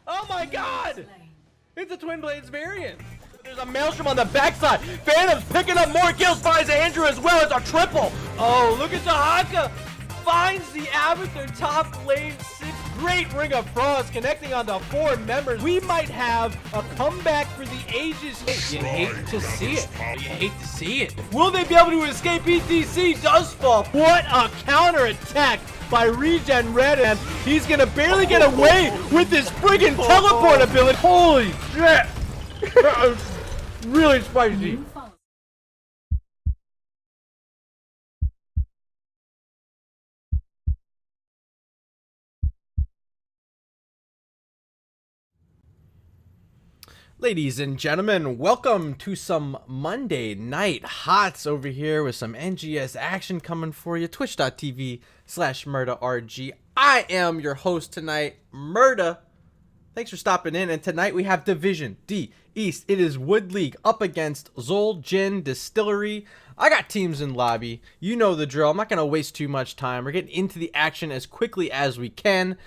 Oh my god! It's a Twin Blades variant. There's a Maelstrom on the backside. Phantom's picking up more kills, finds Andrew as well as a triple. Oh, look at Dahaka. Finds the Avatar top lane 6. Great Ring of Frost connecting on the 4 members. We might have a comeback for the ages. You hate to see it. You hate to see it. Will they be able to escape? ETC does fall. What a counter attack by Regen Red, and he's gonna barely get away with his friggin' teleport ability. Holy shit! That was really spicy. Ladies and gentlemen, welcome to some Monday Night Hots over here with some NGS action coming for you. Twitch.tv/MurdaRG. I am your host tonight, Murda. Thanks for stopping in. And tonight we have Division D East. It is Wood League up against Zul'jin Distillery. I got teams in lobby. You know the drill. I'm not going to waste too much time. We're getting into the action as quickly as we can.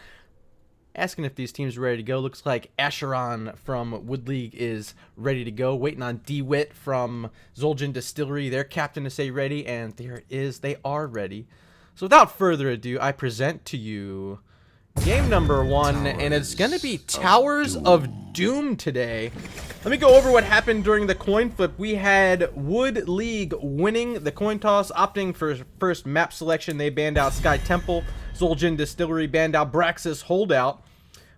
Asking if these teams are ready to go. Looks like Asheron from Wood League is ready to go. Waiting on DeWitt from Zul'jin Distillery, their captain, to say ready. And there it is. They are ready. So without further ado, I present to you game number 1. And it's going to be Towers of Doom today. Let me go over what happened during the coin flip. We had Wood League winning the coin toss, opting for first map selection. They banned out Sky Temple. Zul'jin Distillery banned out Braxis Holdout.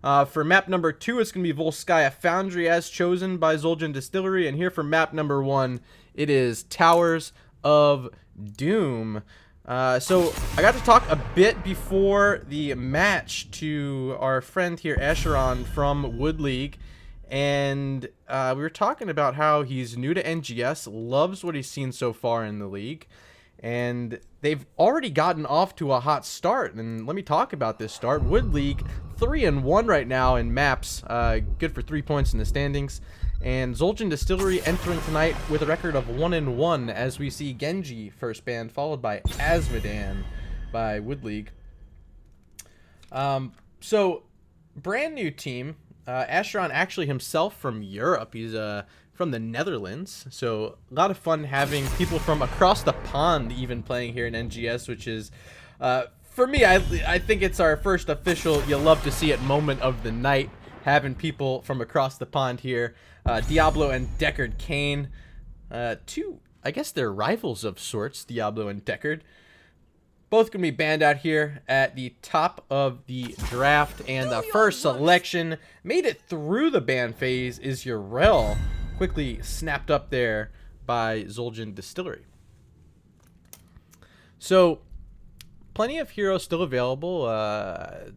For map number 2, it's going to be Volskaya Foundry as chosen by Zul'jin Distillery. And here for map number 1, it is Towers of Doom. So I got to talk a bit before the match to our friend here, Asheron from Wood League. And we were talking about how he's new to NGS, loves what he's seen so far in the league. And they've already gotten off to a hot start. And let me talk about this start. Wood League 3-1 right now in maps. Good for 3 points in the standings. And Zul'jin Distillery entering tonight with a record of 1-1 as we see Genji first banned, followed by Azmodan by Wood League. So, brand new team. Asheron actually himself from Europe. He's from the Netherlands, so a lot of fun having people from across the pond even playing here in NGS, which is for me, I think it's our first official you love to see it moment of the night, having people from across the pond here. Diablo and Deckard Kane, two, I guess they're rivals of sorts, Diablo and Deckard. Both gonna be banned out here at the top of the draft, and the first selection made it through the ban phase is Urel, quickly snapped up there by Zul'jin Distillery. So, plenty of heroes still available. Oh,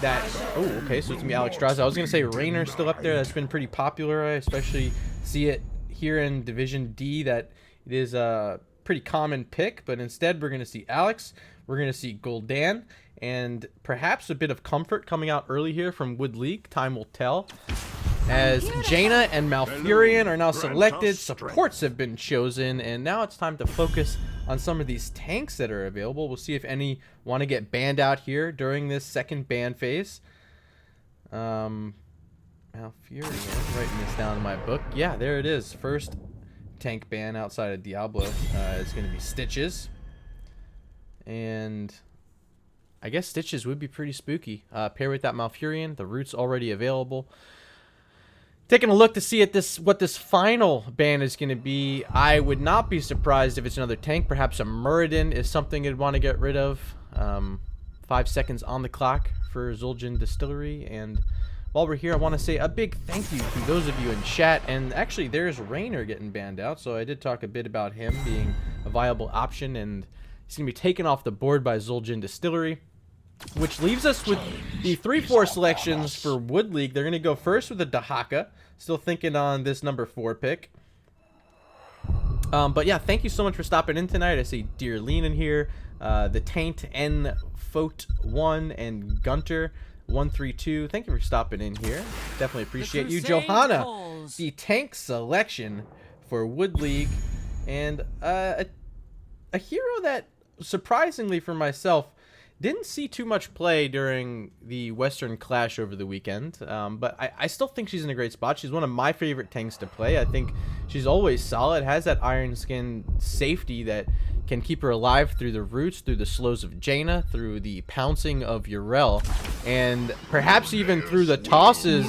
okay, so it's gonna be Alex Straza. I was gonna say Raynor's still up there. That's been pretty popular. I especially see it here in Division D that it is a pretty common pick, but instead we're going to see Alex, we're going to see Gul'dan, and perhaps a bit of comfort coming out early here from Wood League. Time will tell. As Jaina and Malfurion are now selected, supports have been chosen, and now it's time to focus on some of these tanks that are available. We'll see if any want to get banned out here during this second ban phase. Malfurion, writing this down in my book. Yeah, there it is. First tank ban outside of Diablo is going to be Stitches, and I guess Stitches would be pretty spooky. Pair with that Malfurion, the root's already available. Taking a look to see at what this final ban is going to be, I would not be surprised if it's another tank. Perhaps a Muradin is something you'd want to get rid of. 5 seconds on the clock for Zul'jin Distillery, and while we're here, I want to say a big thank you to those of you in chat. And actually, there's Raynor getting banned out, so I did talk a bit about him being a viable option, and he's going to be taken off the board by Zul'jin Distillery, which leaves us with the 3-4 selections for Wood League. They're going to go first with the Dahaka. Still thinking on this number 4 pick. But yeah, thank you so much for stopping in tonight. I see Dear Lean in here, the Taint, N Fote 1, and Gunter 132. Thank you for stopping in here. Definitely appreciate you. Johanna, the tank selection for Wood League, and a hero that surprisingly for myself Didn't see too much play during the Western Clash over the weekend, but I still think she's in a great spot. She's one of my favorite tanks to play. I think she's always solid, has that Iron Skin safety that can keep her alive through the roots, through the slows of Jaina, through the pouncing of Yrel, and perhaps even through the tosses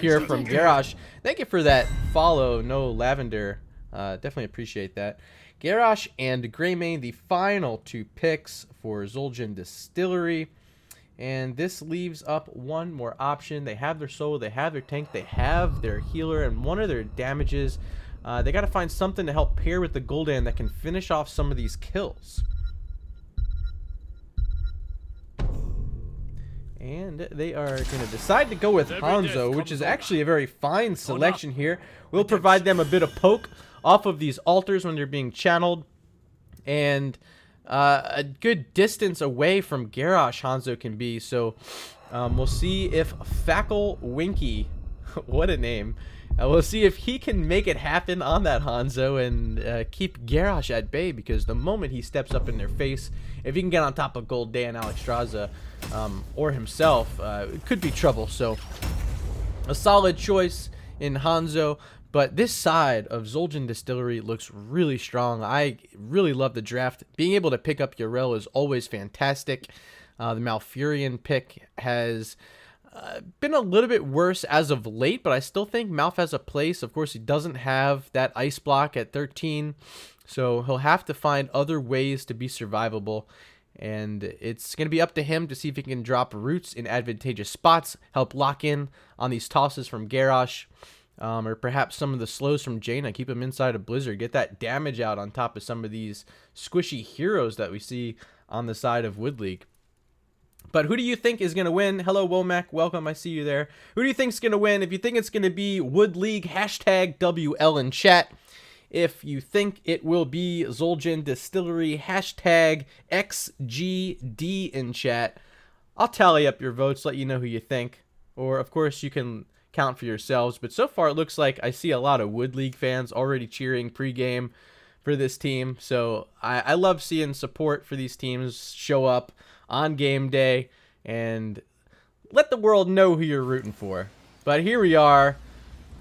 here from Garrosh. Thank you for that follow, no Lavender. Definitely appreciate that. Garrosh and Greymane, the final 2 picks for Zul'jin Distillery. And this leaves up one more option. They have their solo, they have their tank, they have their healer, and one of their damages. They got to find something to help pair with the Gul'dan that can finish off some of these kills. And they are going to decide to go with Hanzo, which is actually a very fine selection here. We'll provide them a bit of poke off of these altars when they're being channeled, and a good distance away from Garrosh Hanzo can be. So we'll see if Fackle Winky, what a name, we'll see if he can make it happen on that Hanzo and keep Garrosh at bay, because the moment he steps up in their face, if he can get on top of Gul'dan, Alexstrasza, or himself, it could be trouble. So a solid choice in Hanzo. But this side of Zul'jin Distillery looks really strong. I really love the draft. Being able to pick up Yrel is always fantastic. The Malfurion pick has been a little bit worse as of late, but I still think Malf has a place. Of course, he doesn't have that ice block at 13, so he'll have to find other ways to be survivable. And it's going to be up to him to see if he can drop roots in advantageous spots, help lock in on these tosses from Garrosh. Or perhaps some of the slows from Jaina, keep him inside a blizzard, get that damage out on top of some of these squishy heroes that we see on the side of Wood League. But who do you think is going to win? Hello, Womack. Welcome. I see you there. Who do you think is going to win? If you think it's going to be Wood League, hashtag WL in chat. If you think it will be Zul'jin Distillery, hashtag XGD in chat. I'll tally up your votes, let you know who you think. Or, of course, you can count for yourselves, but so far it looks like I see a lot of Wood League fans already cheering pregame for this team. So I love seeing support for these teams show up on game day and let the world know who you're rooting for. But here we are.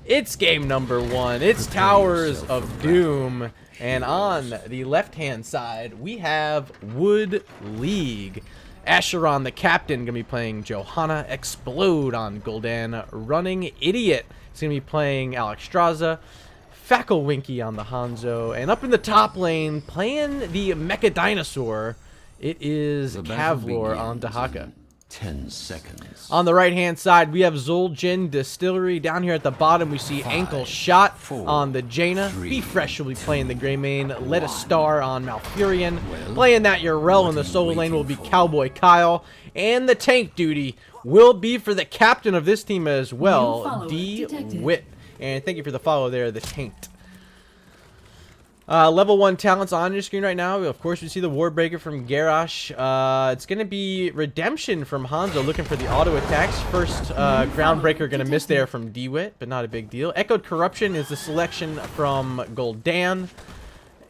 It's game number 1. It's Towers of Doom, and on the left hand side we have Wood League. Acheron, the captain, going to be playing Johanna. Explode on Gul'dan. Running Idiot is going to be playing Alexstrasza. Fackle Winky on the Hanzo. And up in the top lane, playing the Mecha Dinosaur, it is Kavlor on Dahaka. 10 seconds. On the right-hand side, we have Zul'jin Distillery. Down here at the bottom, we see Ankle Shot on the Jaina. Be Fresh will be playing the Greymane. Let a Star on Malfurion. Playing that Yrel in the solo lane will be Cowboy Kyle. And the tank duty will be for the captain of this team as well, D. Wit. And thank you for the follow there, the Taint. Level 1 talents on your screen right now. Of course, we see the Warbreaker from Garrosh. It's going to be Redemption from Hanzo looking for the auto attacks. First Groundbreaker going to miss there from D-Wit, but not a big deal. Echoed Corruption is the selection from Gul'dan.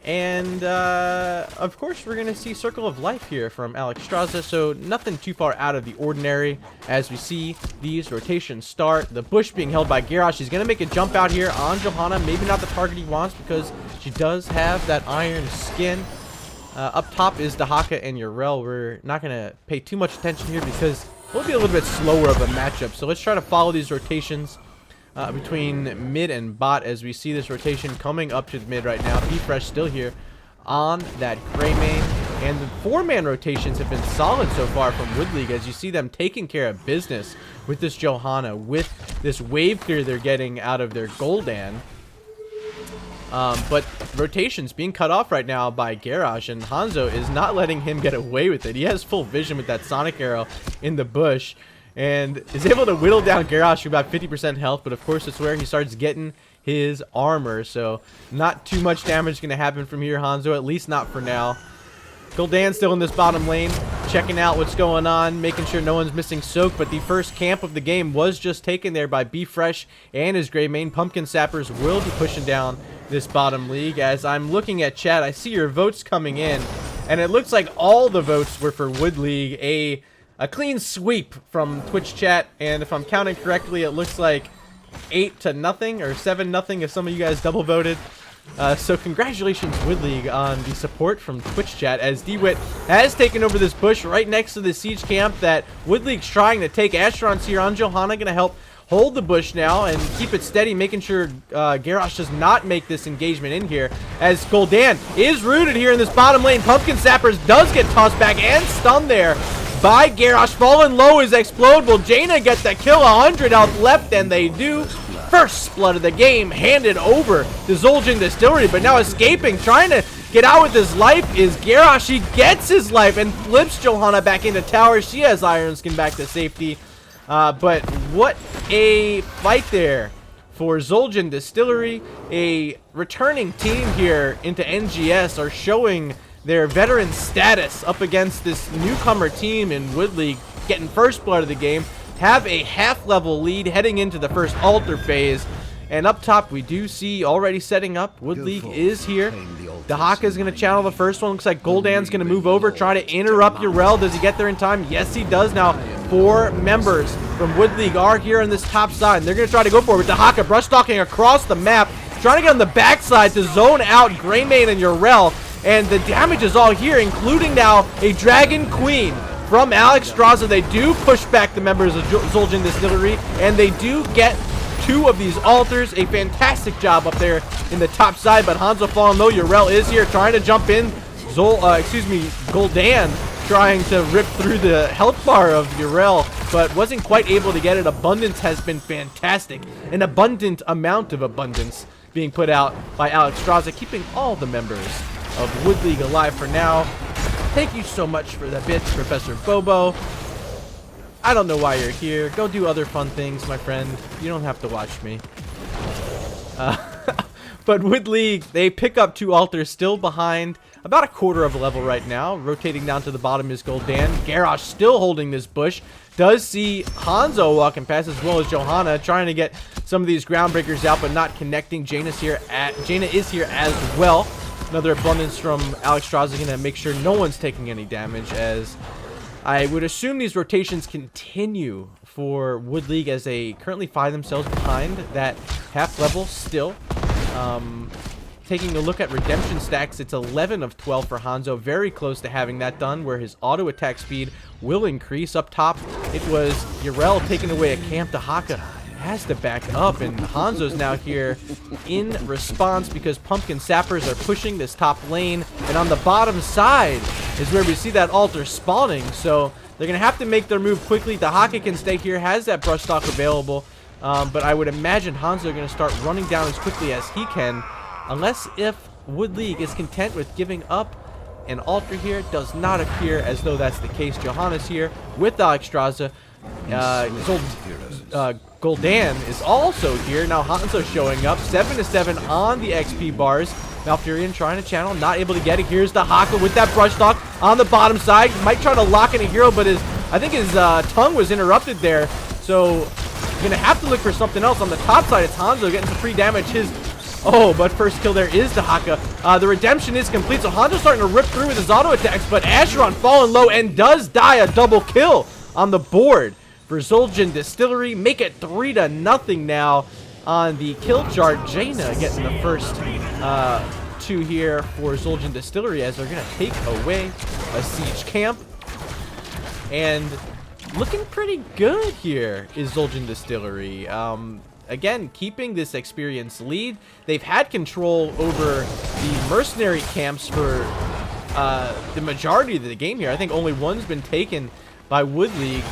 And, of course, we're going to see Circle of Life here from Alexstrasza, so nothing too far out of the ordinary as we see these rotations start. The bush being held by Garrosh. He's going to make a jump out here on Johanna. Maybe not the target he wants because she does have that iron skin. Up top is Dahaka and Yrel. We're not going to pay too much attention here because we'll be a little bit slower of a matchup. So let's try to follow these rotations between mid and bot as we see this rotation coming up to the mid right now. Be Fresh still here on that Greymane. And the 4-man rotations have been solid so far from Wood League as you see them taking care of business with this Johanna, with this wave clear they're getting out of their Gul'dan. But rotations being cut off right now by Garrosh, and Hanzo is not letting him get away with it. He has full vision with that Sonic Arrow in the bush and is able to whittle down Garrosh to about 50% health, but of course it's where he starts getting his armor, so not too much damage going to happen from here, Hanzo, at least not for now. Gul'dan still in this bottom lane, checking out what's going on, making sure no one's missing soak, but the first camp of the game was just taken there by Be Fresh and his Greymane. Pumpkin Sappers will be pushing down this bottom league. As I'm looking at chat, I see your votes coming in, And it looks like all the votes were for Wood League. A clean sweep from Twitch chat. And if I'm counting correctly, it looks like 8-0 or 7-0 if some of you guys double voted. So congratulations, Wood League, on the support from Twitch chat, as DeWitt has taken over this bush right next to the siege camp that Wood League's trying to take. Asheron's here on Johanna, going to help hold the bush now and keep it steady, making sure Garrosh does not make this engagement in here, as Gul'dan is rooted here in this bottom lane. Pumpkin Sappers does get tossed back and stunned there by Garrosh. Fallen low is Explode. Will Jaina get the kill? 100 health left, and they do. First blood of the game handed over to Zul'jin Distillery, but now escaping, trying to get out with his life is Garrosh. He gets his life and flips Johanna back into tower. She has Iron Skin back to safety. But what a fight there for Zul'jin Distillery. A returning team here into NGS are showing their veteran status up against this newcomer team in Wood League, getting first blood of the game. Have a half-level lead heading into the first altar phase. And up top, we do see already setting up. Wood League is here. Dahaka is going to channel the first one. Looks like Gul'dan's going to move over, try to interrupt Yrel. Does he get there in time? Yes, he does. Now, 4 members from Wood League are here on this top side, and they're going to try to go for it with Dahaka brush stalking across the map, trying to get on the backside to zone out Greymane and Yrel. And the damage is all here, including now a Dragon Queen from Alexstrasza. They do push back the members of Zul'jin Distillery, and they do get 2 of these altars. A fantastic job up there in the top side, but Hanzo falling low. Yrel is here trying to jump in. Gul'dan trying to rip through the health bar of Yrel, but wasn't quite able to get it. Abundance has been fantastic. An abundant amount of abundance being put out by Alexstrasza, keeping all the members of Wood League alive for now. Thank you so much for that bit, Professor Bobo. I don't know why you're here. Go do other fun things, my friend. You don't have to watch me. But Wood League, they pick up 2 altars, still behind about a quarter of a level right now. Rotating down to the bottom is Gul'dan. Garrosh still holding this bush. Does see Hanzo walking past, as well as Johanna, trying to get some of these ground breakers out, but not connecting. Jaina is here as well. Another abundance from Alexstrasza, going to make sure no one's taking any damage, as I would assume these rotations continue for Wood League, as they currently find themselves behind that half level still. Taking a look at redemption stacks, it's 11 of 12 for Hanzo, very close to having that done, where his auto attack speed will increase. Up top, it was Yrel taking away a camp. Dahaka has to back up, and Hanzo's now here in response because Pumpkin Sappers are pushing this top lane, and on the bottom side is where we see that altar spawning, so they're gonna have to make their move quickly. Dahaka can stay here, has that brush stock available, but I would imagine Hanzo are gonna start running down as quickly as he can, unless if Wood League is content with giving up an altar here. It does not appear as though that's the case. Johanna's here with Alexstrasza. Gul'dan is also here. Now Hanzo showing up. 7-7 on the XP bars. Malfurion trying to channel, not able to get it. Here's Dahaka with that brush stock on the bottom side. Might try to lock in a hero, but I think his tongue was interrupted there. So gonna have to look for something else. On the top side, it's Hanzo getting some free damage. But first kill there is Dahaka. The redemption is complete, so Hanzo's starting to rip through with his auto attacks, but Asheron falling low and does die. A double kill on the board for Zul'jin Distillery. Make it 3-0 now on the kill chart. Jaina getting the first 2 here for Zul'jin Distillery, as they're going to take away a siege camp. And looking pretty good here is Zul'jin Distillery. Again, keeping this experience lead. They've had control over the mercenary camps for the majority of the game here. I think only one's been taken by Wood League,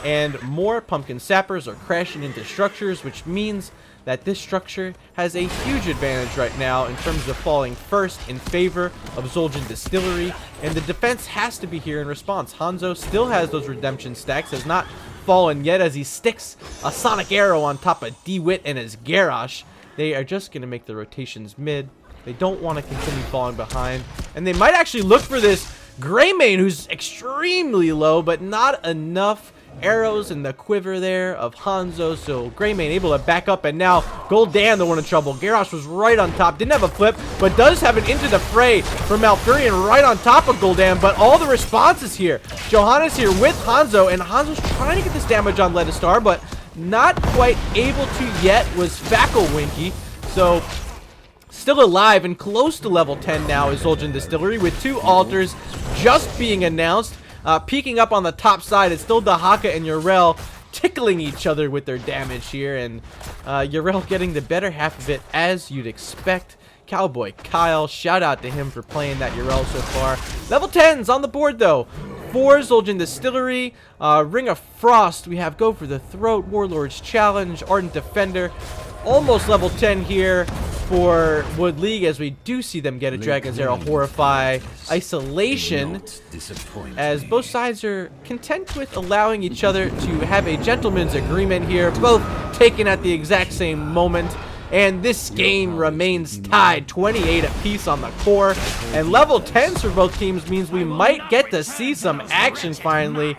and more Pumpkin Sappers are crashing into structures, which means that this structure has a huge advantage right now in terms of falling first in favor of Zul'jin Distillery, and the defense has to be here in response. Hanzo still has those redemption stacks, has not fallen yet, as he sticks a sonic arrow on top of DeWitt and his Garrosh. They are just going to make the rotations mid. They don't want to continue falling behind, and they might actually look for this Greymane, who's extremely low, but not enough arrows in the quiver there of Hanzo, so Greymane able to back up, and now Gul'dan the one in trouble. Garrosh was right on top, didn't have a flip, but does have an into the fray from Malfurion right on top of Gul'dan, but all the responses here. Johanna's here with Hanzo, and Hanzo's trying to get this damage on Letistar, but not quite able to yet was Winky. So still alive and close to level 10 now is Zul'jin Distillery, with 2 altars just being announced. Peeking up on the top side, it's still Dahaka and Yrel tickling each other with their damage here, and Yrel getting the better half of it, as you'd expect. Cowboy Kyle, shout out to him for playing that Yrel so far. Level 10's on the board though for Zul'jin Distillery. Ring of Frost, we have Go for the Throat, Warlord's Challenge, Ardent Defender. Almost level 10 here for Wood League, as we do see them get a Dragon's Arrow, Horrify, Isolation, as both sides are content with allowing each other to have a gentleman's agreement here, both taken at the exact same moment. And this game remains tied, 28 apiece on the core. And level 10s for both teams means we might get to see some action finally.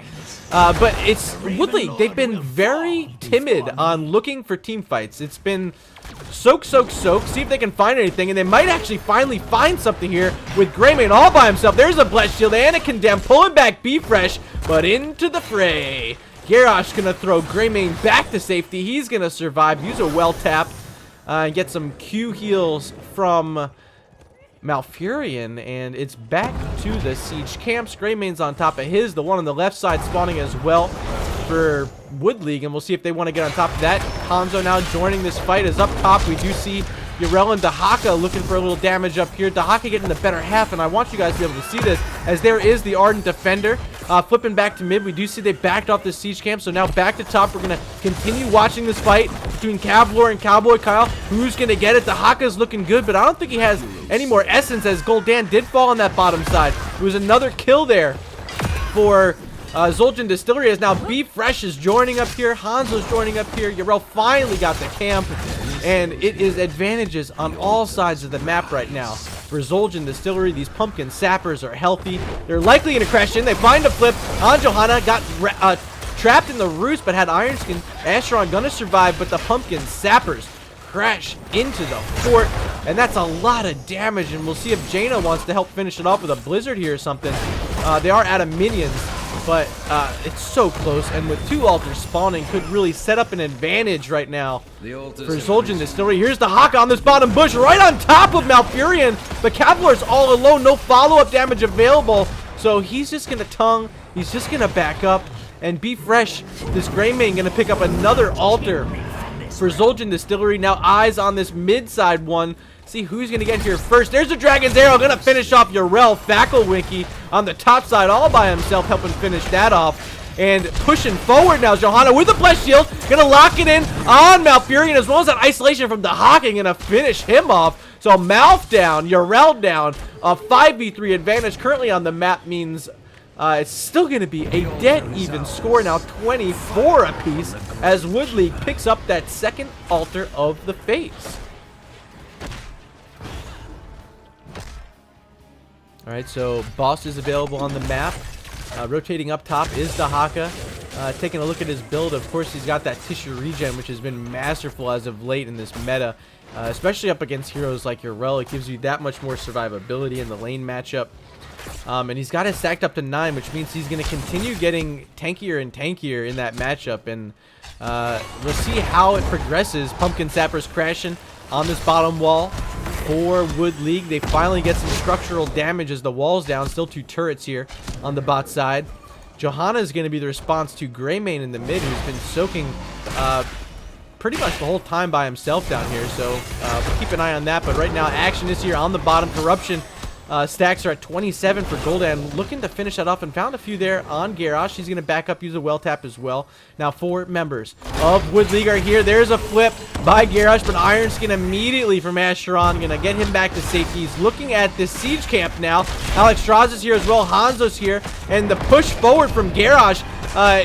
But it's Wood League. They've been very timid on looking for team fights. It's been soak, soak, soak, see if they can find anything, and they might actually finally find something here with Greymane all by himself. There's a Blessed Shield and a Condemn, pulling back B-Fresh, but into the fray. Garrosh gonna throw Greymane back to safety. He's gonna survive, use a well tap, and get some Q heals from Malfurion, and it's back to the siege camps. Greymane's on top of his, the one on the left side spawning as well for Wood League, and we'll see if they want to get on top of that. Hanzo now joining this fight, is up top. We do see Yrel and Dahaka looking for a little damage up here. Dahaka getting the better half, and I want you guys to be able to see this, as there is the Ardent Defender flipping back to mid. We do see they backed off the siege camp, so now back to top. We're going to continue watching this fight between Cavlor and Cowboy Kyle. Who's going to get it? Dahaka's looking good, but I don't think he has any more essence, as Gul'dan did fall on that bottom side. There was another kill there for Zul'jin Distillery, as now B-Fresh is joining up here. Hanzo's joining up here. Yrel finally got the camp, and it is advantages on all sides of the map right now for Zul'jin Distillery. These pumpkin sappers are healthy. They're likely going to crash in. They find a flip on Johanna. Got trapped in the roost, but had Iron Skin. Acheron gonna survive, but the pumpkin sappers crash into the fort, and that's a lot of damage. And we'll see if Jaina wants to help finish it off with a blizzard here or something. They are out of minions, but it's so close, and with 2 altars spawning, could really set up an advantage right now for Zul'jin Distillery. Here's the Hawk on this bottom bush, right on top of Malfurion. The Cavaliers all alone, no follow-up damage available, so he's just gonna tongue, he's just gonna back up, and be fresh. This Greymane gonna pick up another altar for Zul'jin Distillery. Now eyes on this mid-side one. See who's gonna get here first. There's the Dragon's Arrow, gonna finish off Yrel. Winky on the top side all by himself, helping finish that off. And pushing forward now, Johanna with the Blessed Shield, gonna lock it in on Malfurion, as well as that isolation from the Hawking, gonna finish him off. So Malf down, Yrel down. A 5v3 advantage currently on the map means it's still going to be a dead even score now, 24 apiece, as Wood League picks up that second altar of the Fates. Alright, so Boss is available on the map. Rotating up top is Dahaka. Taking a look at his build, of course he's got that tissue regen, which has been masterful as of late in this meta. Especially up against heroes like Yrel, it gives you that much more survivability in the lane matchup. And he's got it stacked up to 9, which means he's going to continue getting tankier and tankier in that matchup. And we'll see how it progresses. Pumpkin Sappers crashing on this bottom wall for Wood League. They finally get some structural damage as the wall's down. Still 2 turrets here on the bot side. Johanna is going to be the response to Greymane in the mid, who's been soaking pretty much the whole time by himself down here. So we'll keep an eye on that. But right now, action is here on the bottom. Corruption stacks are at 27 for Gul'dan, looking to finish that off, and found a few there on Garrosh. He's going to back up, use a well tap as well. Now 4 members of Wood League are here. There's a flip by Garrosh, but Iron Skin immediately from Acheron, going to get him back to safety. He's looking at this siege camp now. Alex Strauss is here as well. Hanzo's here, and the push forward from Garrosh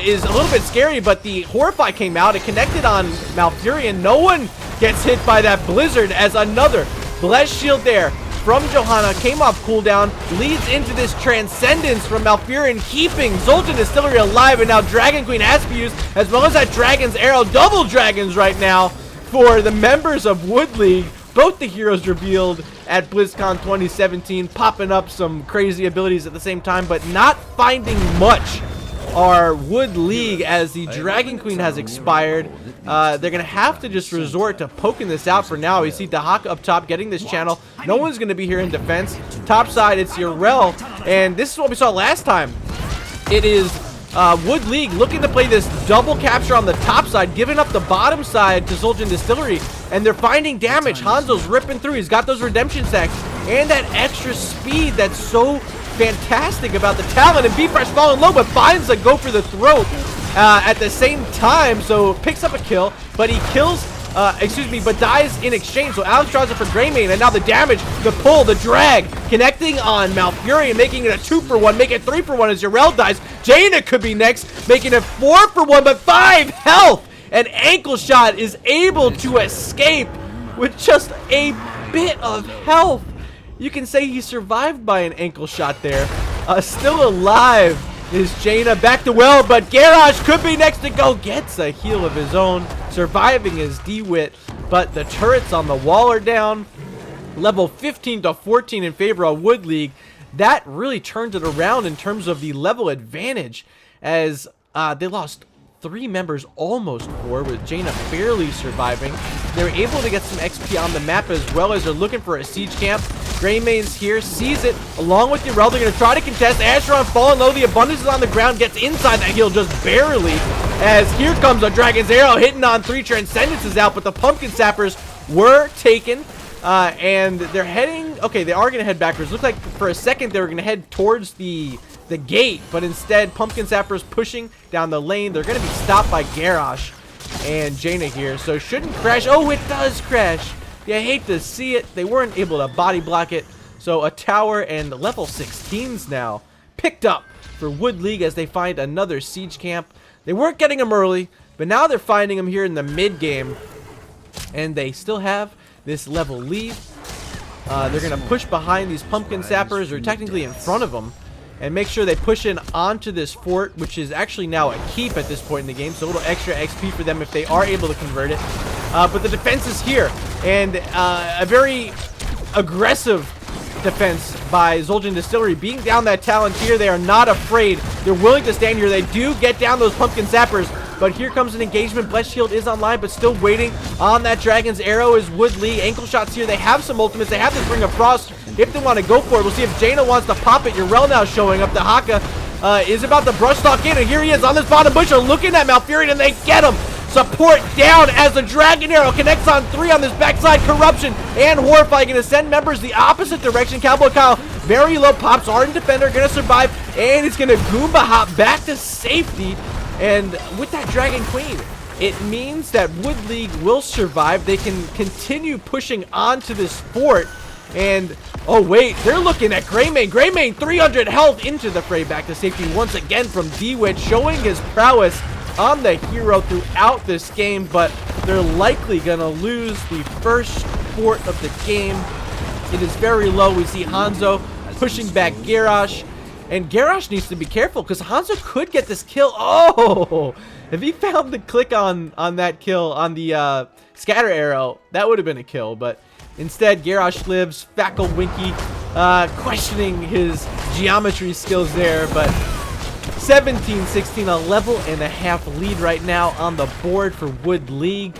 is a little bit scary, but the Horrify came out. It connected on Malfurion. No one gets hit by that blizzard, as another Blessed Shield there from Johanna, came off cooldown, leads into this Transcendence from Malfurion, keeping Zoltan Distillery alive, and now Dragon Queen has to be used, as well as that Dragon's Arrow. Double dragons right now for the members of Wood League. Both the heroes revealed at BlizzCon 2017, popping up some crazy abilities at the same time, but not finding much are Wood League as the Dragon Queen has expired. They're going to have to just resort to poking this out for now. We see Dahaka up top getting this channel. No one's going to be here in defense. Top side, it's Yrel, and this is what we saw last time. It is Wood League looking to play this double capture on the top side, giving up the bottom side to Zoltan Distillery, and they're finding damage. Hanzo's ripping through. He's got those redemption stacks and that extra speed that's so fantastic about the talent. And B-Fresh falling low, but finds a go for the throat at the same time. So picks up a kill, but he kills, but dies in exchange. So Alex draws it for Greymane, and now the damage, the pull, the drag, connecting on Malfurion, making it a 2-for-1, make it 3-for-1 as Yrel dies. Jaina could be next, making it 4-for-1, but 5 health. And Ankle Shot is able to escape with just a bit of health. You can say he survived by an ankle shot there. Still alive is Jaina, back to well, but Garrosh could be next to go. Gets a heal of his own, surviving his D-Wit, but the turrets on the wall are down. Level 15 to 14 in favor of Wood League. That really turned it around in terms of the level advantage, as they lost 3 members, almost 4, with Jaina barely surviving. They're able to get some XP on the map, as well as they're looking for a siege camp. Greymane's here, sees it, along with Yrel. They're going to try to contest. Acheron falling low. The Abundance is on the ground, gets inside that heal just barely, as here comes a Dragon's Arrow, hitting on 3 Transcendences out, but the Pumpkin Sappers were taken. And they're heading, okay, they are going to head backwards. Looked like for a second they were going to head towards the gate, but instead Pumpkin Sappers pushing down the lane. They're going to be stopped by Garrosh and Jaina here, so shouldn't crash. Oh, it does crash. You hate to see it. They weren't able to body block it. So a tower and level 16s now picked up for Wood League as they find another siege camp. They weren't getting them early, but now they're finding them here in the mid game, and they still have this level lead. They're going to push behind these Pumpkin Sappers, or technically in front of them, and make sure they push in onto this fort, which is actually now a keep at this point in the game, so a little extra XP for them if they are able to convert it. But the defense is here, and a very aggressive defense by Zoltan Distillery. Being down that talent here, they are not afraid. They're willing to stand here. They do get down those Pumpkin Sappers, but here comes an engagement. Blessed Shield is online, but still waiting on that Dragon's Arrow is Wood League. Ankle Shots here. They have some ultimates. They have this Ring of Frost if they want to go for it. We'll see if Jaina wants to pop it. Yrel now showing up. The Haka is about to brush stalk in, and here he is on this bottom bush. They're looking at Malfurion, and they get him. Support down as the Dragon Arrow connects on 3 on this backside. Corruption and Horrify going to send members the opposite direction. Cowboy Kyle very low, pops Ardent Defender, going to survive, and he's going to Goomba hop back to safety. And with that Dragon Queen, it means that Wood League will survive. They can continue pushing onto this fort. And, oh wait, they're looking at Greymane. Greymane, 300 health into the fray, back to safety once again from D-Wit, showing his prowess on the hero throughout this game, but they're likely gonna lose the first fort of the game. It is very low. We see Hanzo pushing back Garrosh, and Garrosh needs to be careful because Hanzo could get this kill. Oh, if he found the click on that kill on the scatter arrow, that would have been a kill, but instead Garrosh lives. Fackle Winky questioning his geometry skills there, but 17-16, a level and a half lead right now on the board for Wood League.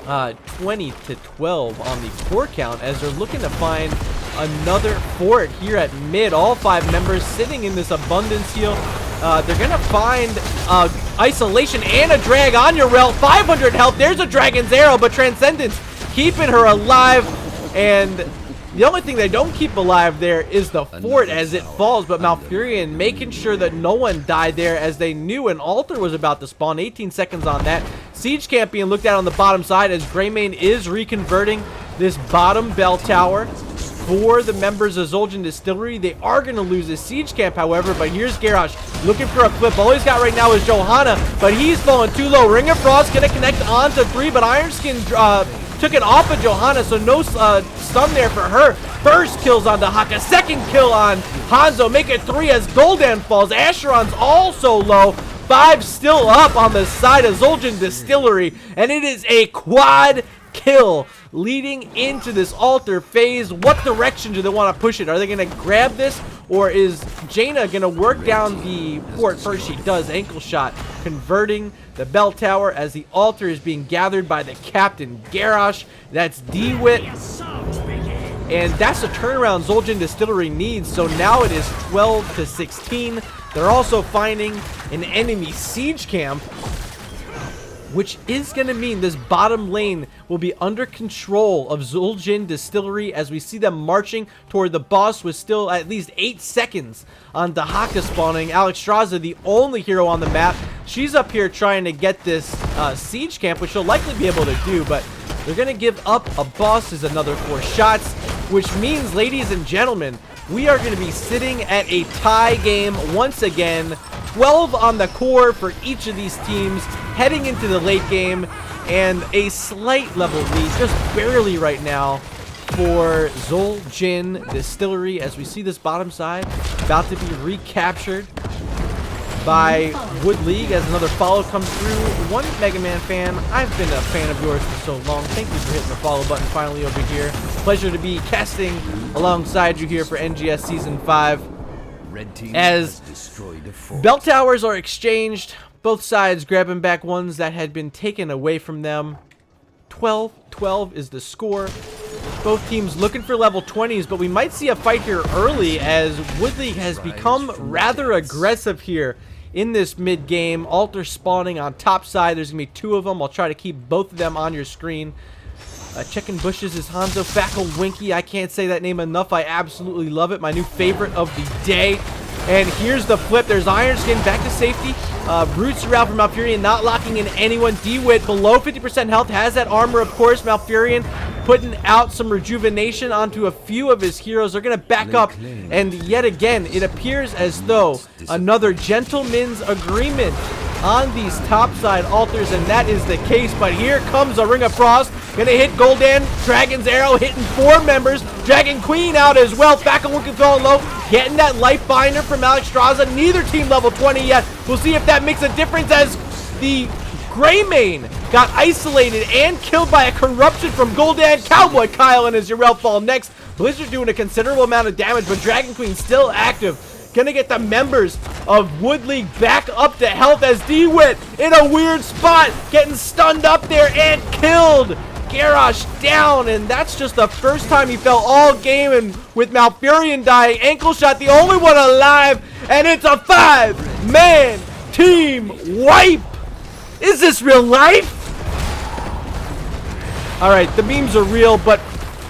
20-12 on the core count as they're looking to find another fort here at mid. All 5 members sitting in this abundance heal. They're gonna find isolation and a drag on Yrel. 500 health. There's a Dragon's Arrow, but Transcendence keeping her alive, and the only thing they don't keep alive there is the fort as it falls, but Malfurion making sure that no one died there, as they knew an altar was about to spawn. 18 seconds on that. Siege camp being looked at on the bottom side as Greymane is reconverting this bottom bell tower for the members of Zoltan Distillery. They are going to lose this siege camp, however, but here's Garrosh looking for a clip. All he's got right now is Johanna, but he's falling too low. Ring of Frost going to connect onto 3, but Ironskin took it off of Johanna, so no stun there for her. First kills on Dahaka, second kill on Hanzo, make it 3 as Gul'dan falls. Acheron's also low. 5 still up on the side of Zul'jin Distillery, and it is a quad kill leading into this altar phase. What direction do they want to push it? Are they going to grab this, or is Jaina going to work down the fort? First she does, ankle shot, converting the bell tower as the altar is being gathered by the captain Garrosh. That's DeWitt, and that's the turnaround Zul'jin Distillery needs. So now it is 12 to 16. They're also finding an enemy siege camp, which is going to mean this bottom lane will be under control of Zul'jin Distillery as we see them marching toward the boss with still at least 8 seconds on Dahaka spawning. Alexstrasza, the only hero on the map, she's up here trying to get this siege camp, which she'll likely be able to do, but they're going to give up a boss as another 4 shots, which means, ladies and gentlemen, we are going to be sitting at a tie game once again. 12 on the core for each of these teams heading into the late game, and a slight level lead, just barely right now, for Zul'jin Distillery as we see this bottom side about to be recaptured by Wood League as another follow comes through. One Mega Man fan, I've been a fan of yours for so long. Thank you for hitting the follow button finally over here. Pleasure to be casting alongside you here for NGS Season 5. As bell towers are exchanged, both sides grabbing back ones that had been taken away from them. 12-12 is the score. Both teams looking for level 20s, but we might see a fight here early as Wood League has become rather aggressive here in this mid game. Altar spawning on top side. There's gonna be 2 of them. I'll try to keep both of them on your screen. Checking bushes is Hanzo. Fackle Winky, I can't say that name enough. I absolutely love it. My new favorite of the day. And here's the flip. There's Iron Skin back to safety. Roots around for Malfurion, not locking in anyone. DeWitt below 50% health, has that armor, of course. Malfurion putting out some rejuvenation onto a few of his heroes. They're going to back up, and yet again, it appears as though another gentleman's agreement on these topside altars, and that is the case. But here comes a Ring of Frost, gonna hit Gul'dan. Dragon's Arrow hitting 4 members. Dragon Queen out as well. Fackelwinkel falling low, getting that life binder from Alexstrasza. Neither team level 20 yet. We'll see if that makes a difference as the Greymane got isolated and killed by a corruption from Gul'dan. Cowboy Kyle and his Urel fall next. Blizzard doing a considerable amount of damage, but Dragon Queen still active. Gonna get the members of Wood League back up to health as DeWitt in a weird spot, getting stunned up there and killed. Garrosh down, and that's just the first time he fell all game, and with Malfurion dying, ankle shot the only one alive, and it's a 5-man team wipe. Is this real life? Alright, the memes are real, but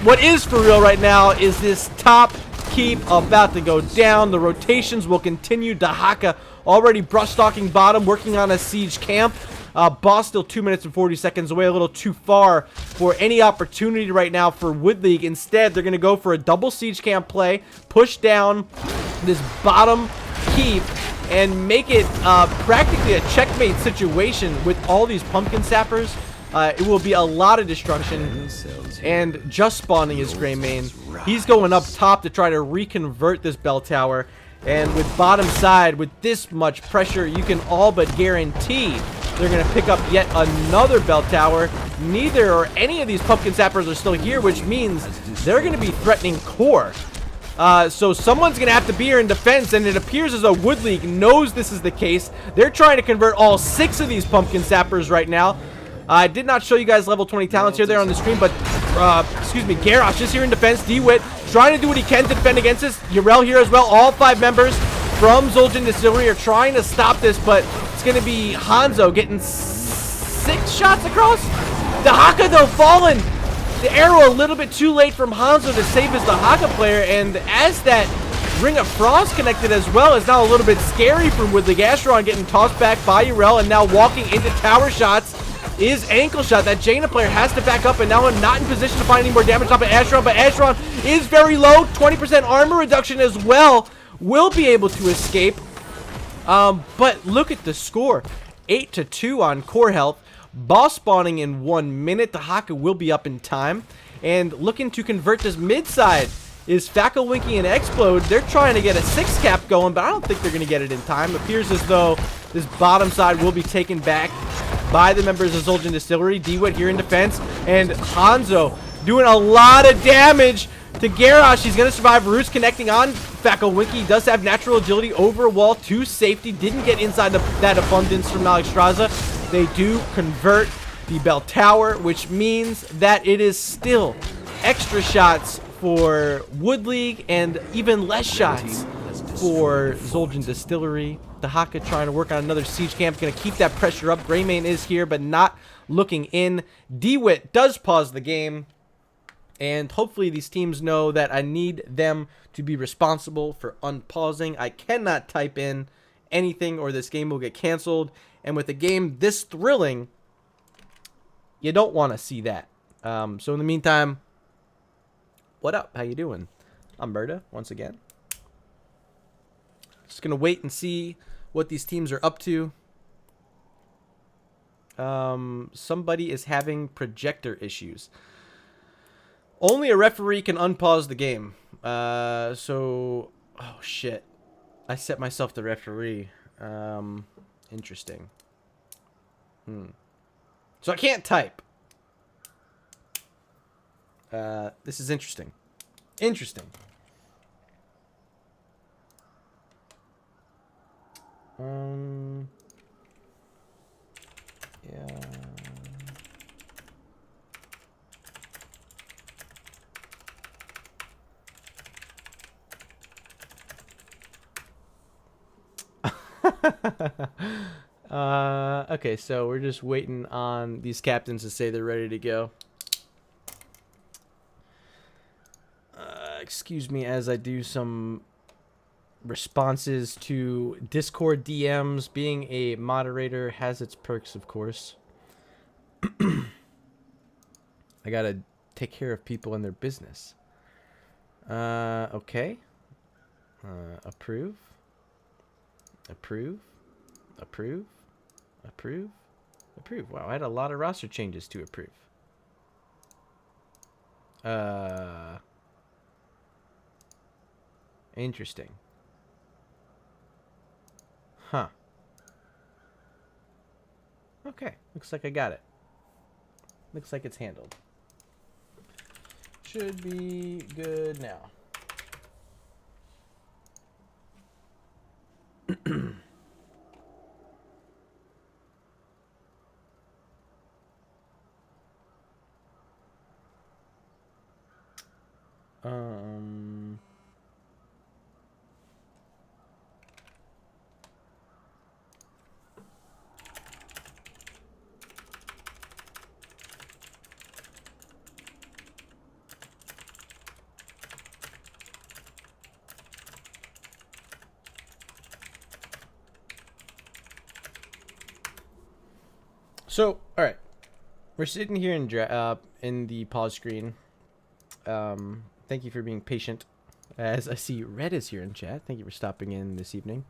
what is for real right now is this top keep about to go down. The rotations will continue. Dahaka already brush stalking bottom, working on a siege camp. Boss still 2 minutes and 40 seconds away, a little too far for any opportunity right now for Wood League. Instead, they're going to go for a double siege camp play, push down this bottom keep, and make it practically a checkmate situation with all these pumpkin sappers. It will be a lot of destruction, and just spawning his Greymane. He's going up top to try to reconvert this bell tower, and with bottom side, with this much pressure, you can all but guarantee they're going to pick up yet another bell tower. Neither or any of these pumpkin sappers are still here, which means they're going to be threatening core. So someone's going to have to be here in defense, and it appears as though Wood League knows this is the case. They're trying to convert all 6 of these pumpkin sappers right now. I did not show you guys level 20 talents here there on the screen, but excuse me, Garrosh is here in defense. DeWitt trying to do what he can to defend against this. Urel here as well. All 5 members from Zul'jin Distillery are trying to stop this, but it's going to be Hanzo getting 6 shots across. Dahaka, though, fallen. The arrow a little bit too late from Hanzo to save his Dahaka player, and as that Ring of Frost connected as well is now a little bit scary for Wood League. Acheron getting tossed back by Urel, and now walking into tower shots is ankle shot. That Jaina player has to back up, and now I'm not in position to find any more damage off of Acheron, but Acheron is very low. 20% armor reduction as well. Will be able to escape. But look at the score. 8-2 on core health. Boss spawning in 1 minute. The Haka will be up in time. And looking to convert this mid side is Fackle, Winky, and Explode. They're trying to get a 6 cap going, but I don't think they're going to get it in time. Appears as though this bottom side will be taken back by the members of Zul'jin Distillery. D-Wit here in defense. And Hanzo doing a lot of damage to Garrosh. He's going to survive. Roots connecting on Fackle. Winky does have natural agility over a wall to safety. Didn't get inside that abundance from Alexstrasza. They do convert the bell tower, which means that it is still extra shots for Wood League and even less shots for Zul'jin Distillery. The Haka trying to work on another siege camp. Going to keep that pressure up. Greymane is here, but not looking in. D-Wit does pause the game. And hopefully these teams know that I need them to be responsible for unpausing. I cannot type in anything or this game will get canceled. And with a game this thrilling, you don't want to see that. So in the meantime, what up? How you doing? I'm Murda once again. Just gonna wait and see what these teams are up to. Somebody is having projector issues. Only a referee can unpause the game. Oh shit. I set myself the referee. Interesting. So I can't type. This is interesting. Interesting. Yeah. Okay, so we're just waiting on these captains to say they're ready to go. Excuse me as I do some responses to Discord DMs. Being a moderator has its perks, of course. I gotta take care of people and their business. Okay. Approve. Approve. Approve. Approve. Approve. Wow, I had a lot of roster changes to approve. Interesting. Huh. Okay, looks like I got it. Looks like it's handled. Should be good now. So, all right, we're sitting here in the pause screen. Thank you for being patient. As I see Red is here in chat. Thank you for stopping in this evening.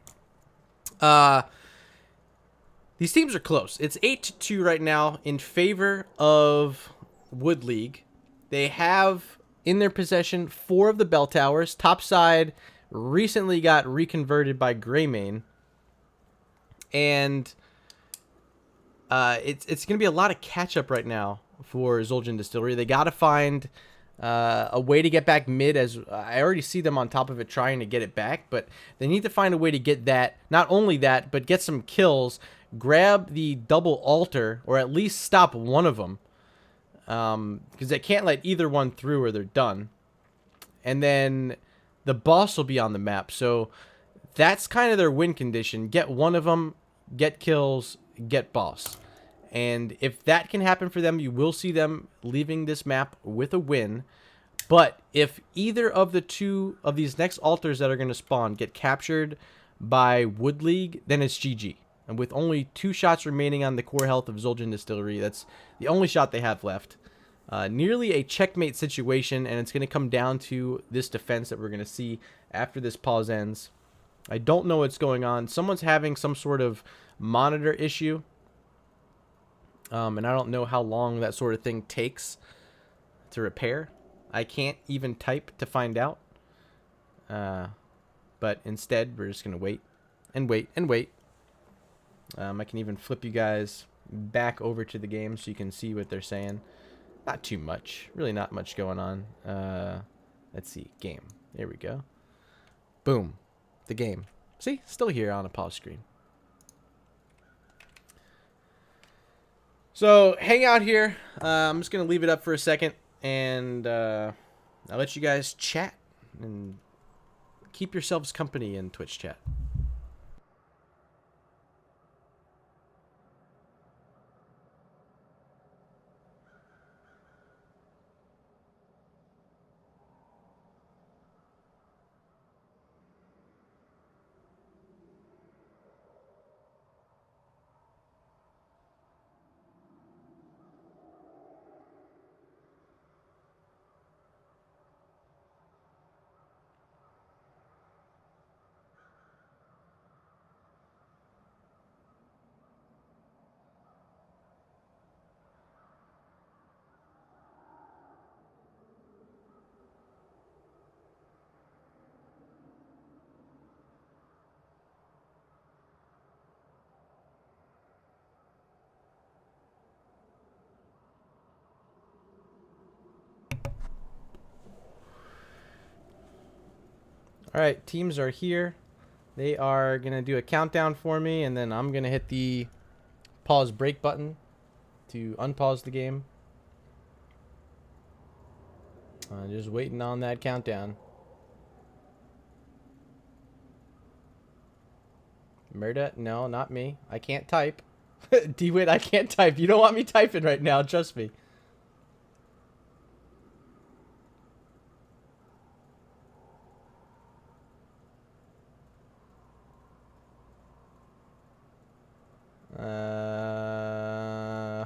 These teams are close. It's 8-2 right now in favor of Wood League. They have in their possession 4 of the bell towers. Top side recently got reconverted by Greymane. And it's going to be a lot of catch-up right now for Zul'jin Distillery. They got to find a way to get back mid, as I already see them on top of it trying to get it back, but they need to find a way to get that, not only that, but get some kills, grab the double altar, or at least stop one of them, because they can't let either one through or they're done. And then the boss will be on the map, so that's kind of their win condition. Get one of them, get kills, get boss. And if that can happen for them, you will see them leaving this map with a win. But if either of the 2 of these next altars that are going to spawn get captured by Wood League, then it's GG. And with only 2 shots remaining on the core health of Zul'jin Distillery, that's the only shot they have left. Nearly a checkmate situation, and it's going to come down to this defense that we're going to see after this pause ends. I don't know what's going on. Someone's having some sort of monitor issue. And I don't know how long that sort of thing takes to repair. I can't even type to find out. But instead, we're just going to wait and wait and wait. I can even flip you guys back over to the game so you can see what they're saying. Not too much. Really not much going on. Let's see. Game. There we go. Boom. The game. See? Still here on a pause screen. So, hang out here. I'm just going to leave it up for a second. And I'll let you guys chat. And keep yourselves company in Twitch chat. All right, teams are here. They are going to do a countdown for me, and then I'm going to hit the pause break button to unpause the game. Just waiting on that countdown. Murda? No, not me. I can't type. D-Wit, I can't type. You don't want me typing right now, trust me.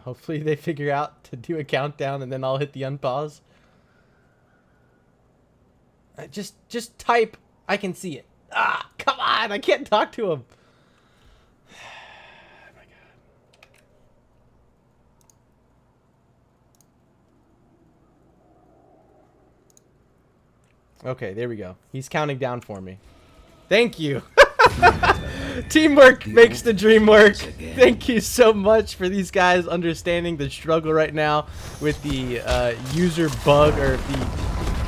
Hopefully they figure out to do a countdown and then I'll hit the unpause. Just type. I can see it. Ah, come on. I can't talk to him. Oh my God. Okay, there we go. He's counting down for me. Thank you. Teamwork makes the dream work. Thank you so much for these guys understanding the struggle right now with the user bug, or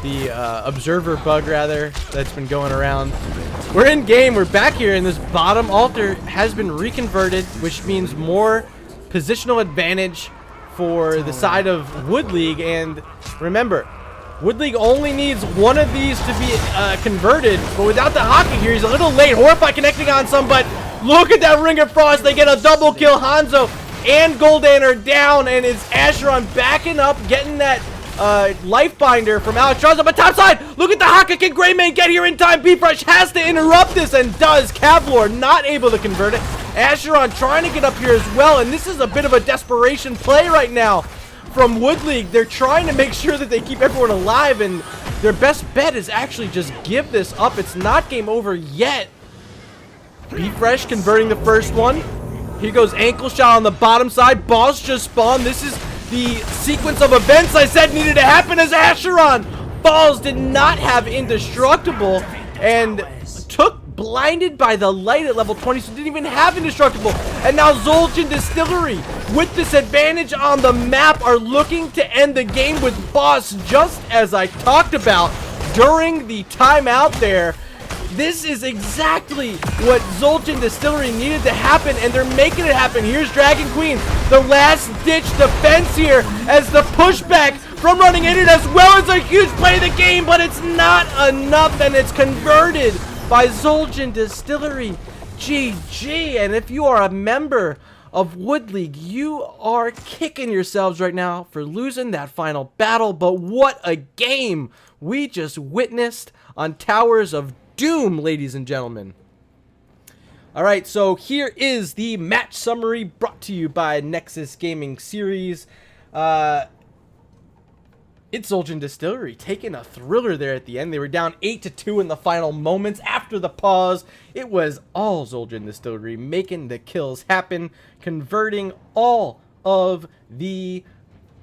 the observer bug rather, that's been going around. We're in game. We're back here, and this bottom altar has been reconverted, which means more positional advantage for the side of Wood League. And remember, Wood League only needs one of these to be converted, but without the hockey here, he's a little late. Horrify connecting on some, but look at that Ring of Frost. They get a double kill. Hanzo and Gul'dan are down, and it's Acheron backing up, getting that life binder from Alex Charles. But topside, look at the Haka. Can Greymane get here in time? B-Fresh has to interrupt this, and does. Cavlor not able to convert it. Acheron trying to get up here as well, and this is a bit of a desperation play right now from Wood League. They're trying to make sure that they keep everyone alive, and their best bet is actually just give this up. It's not game over yet. B-Fresh converting the first one. Here goes ankle shot on the bottom side. Boss just spawned. This is the sequence of events I said needed to happen as Acheron falls. Did not have indestructible and took blinded by the light at level 20, so didn't even have indestructible. And now Zul'jin Distillery, with this advantage on the map, are looking to end the game with Boss, just as I talked about during the timeout there. This is exactly what Zul'jin Distillery needed to happen, and they're making it happen. Here's Dragon Queen, the last ditch defense here, as the pushback from running in it, as well as a huge play of the game, but it's not enough, and it's converted by Zul'jin Distillery. GG. And if you are a member of Wood League, you are kicking yourselves right now for losing that final battle. But what a game we just witnessed on Towers of Doom, ladies and gentlemen. Alright, so here is the match summary brought to you by Nexus Gaming Series. It's Zul'jin Distillery taking a thriller there at the end. They were down 8-2 in the final moments after the pause. It was all Zul'jin Distillery making the kills happen, converting all of the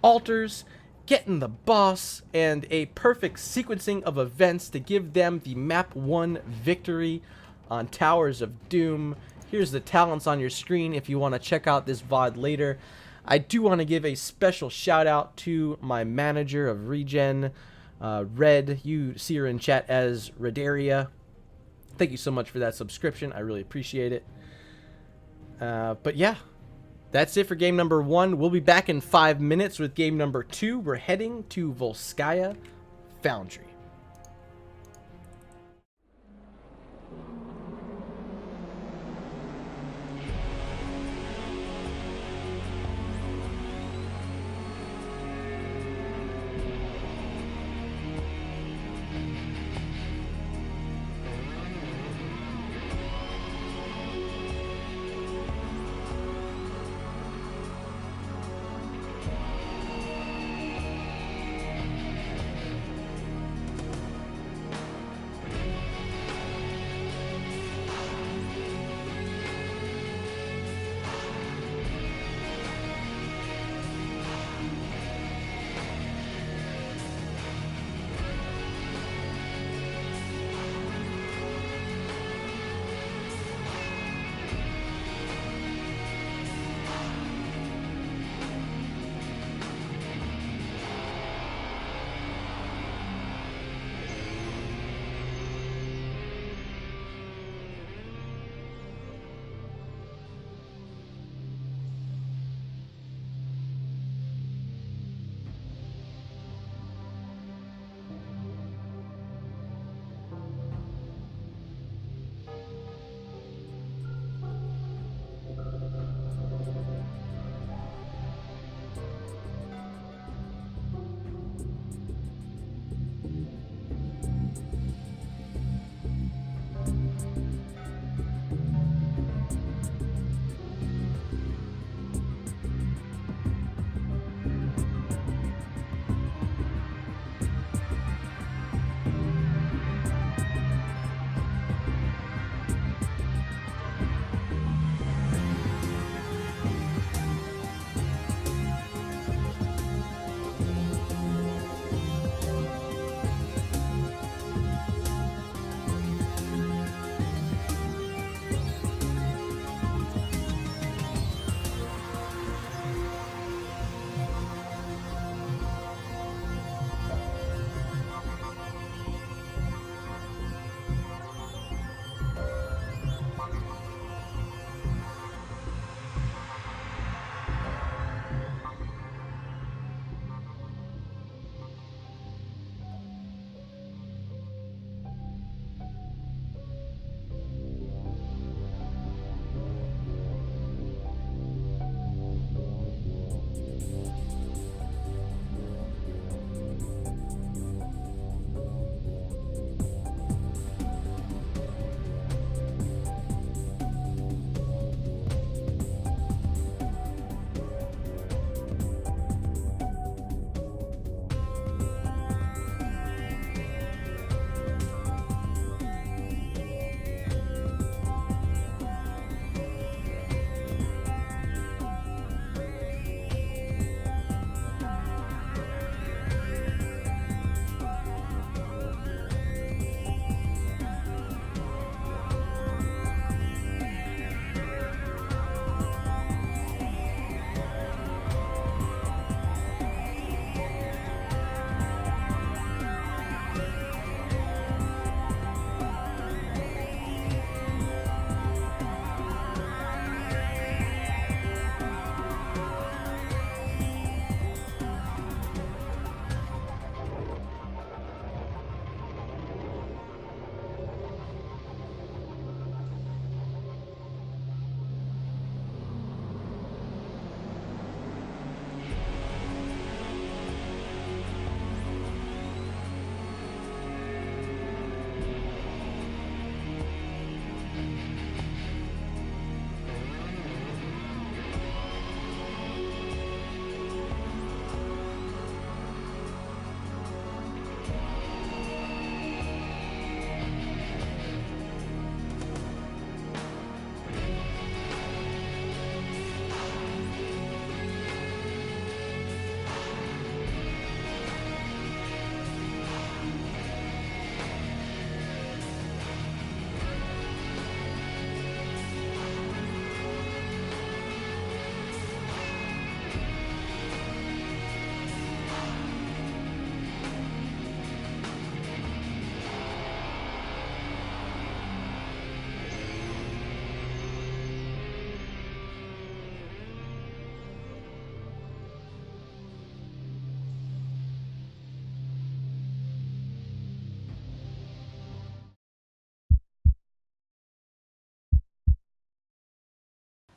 altars, getting the boss, and a perfect sequencing of events to give them the map 1 victory on Towers of Doom. Here's the talents on your screen if you want to check out this VOD later. I do want to give a special shout out to my manager of Regen, Red. You see her in chat as Redaria. Thank you so much for that subscription. I really appreciate it. But yeah, that's it for game number 1. We'll be back in 5 minutes with game number 2. We're heading to Volskaya Foundry.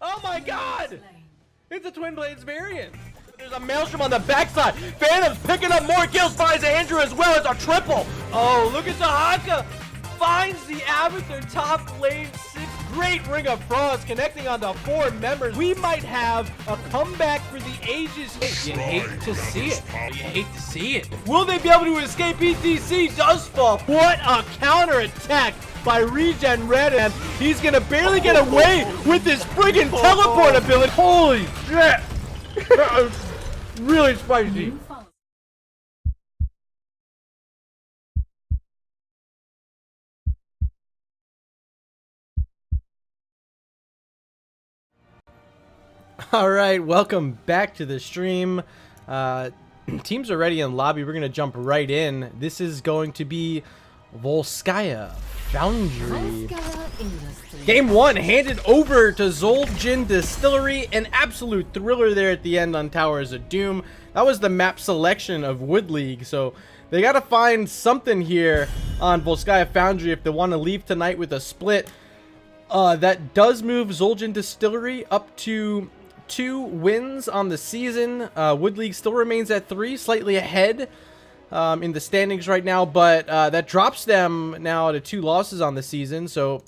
Oh my god! It's a Twin Blades variant. There's a Maelstrom on the backside. Phantom's picking up more kills, finds Andrew as well. It's a triple. Oh, look at Dahaka. Finds the Avatar top lane 6. Great Ring of Frost connecting onto 4 members. We might have a comeback for the ages. You hate to see it. You hate to see it. Will they be able to escape? ETC does fall. What a counter attack by Regen Red, and he's gonna barely get away with his friggin' teleport ability. Holy shit! That was really spicy. All right, welcome back to the stream. Teams are ready in lobby. We're gonna jump right in. This is going to be Volskaya Foundry. Game 1 handed over to Zul'jin Distillery. An absolute thriller there at the end on Towers of Doom. That was the map selection of Wood League, so they got to find something here on Volskaya Foundry if they want to leave tonight with a split. That does move Zul'jin Distillery up to 2 wins on the season. Wood League still remains at 3, slightly ahead in the standings right now, but that drops them now to 2 losses on the season. So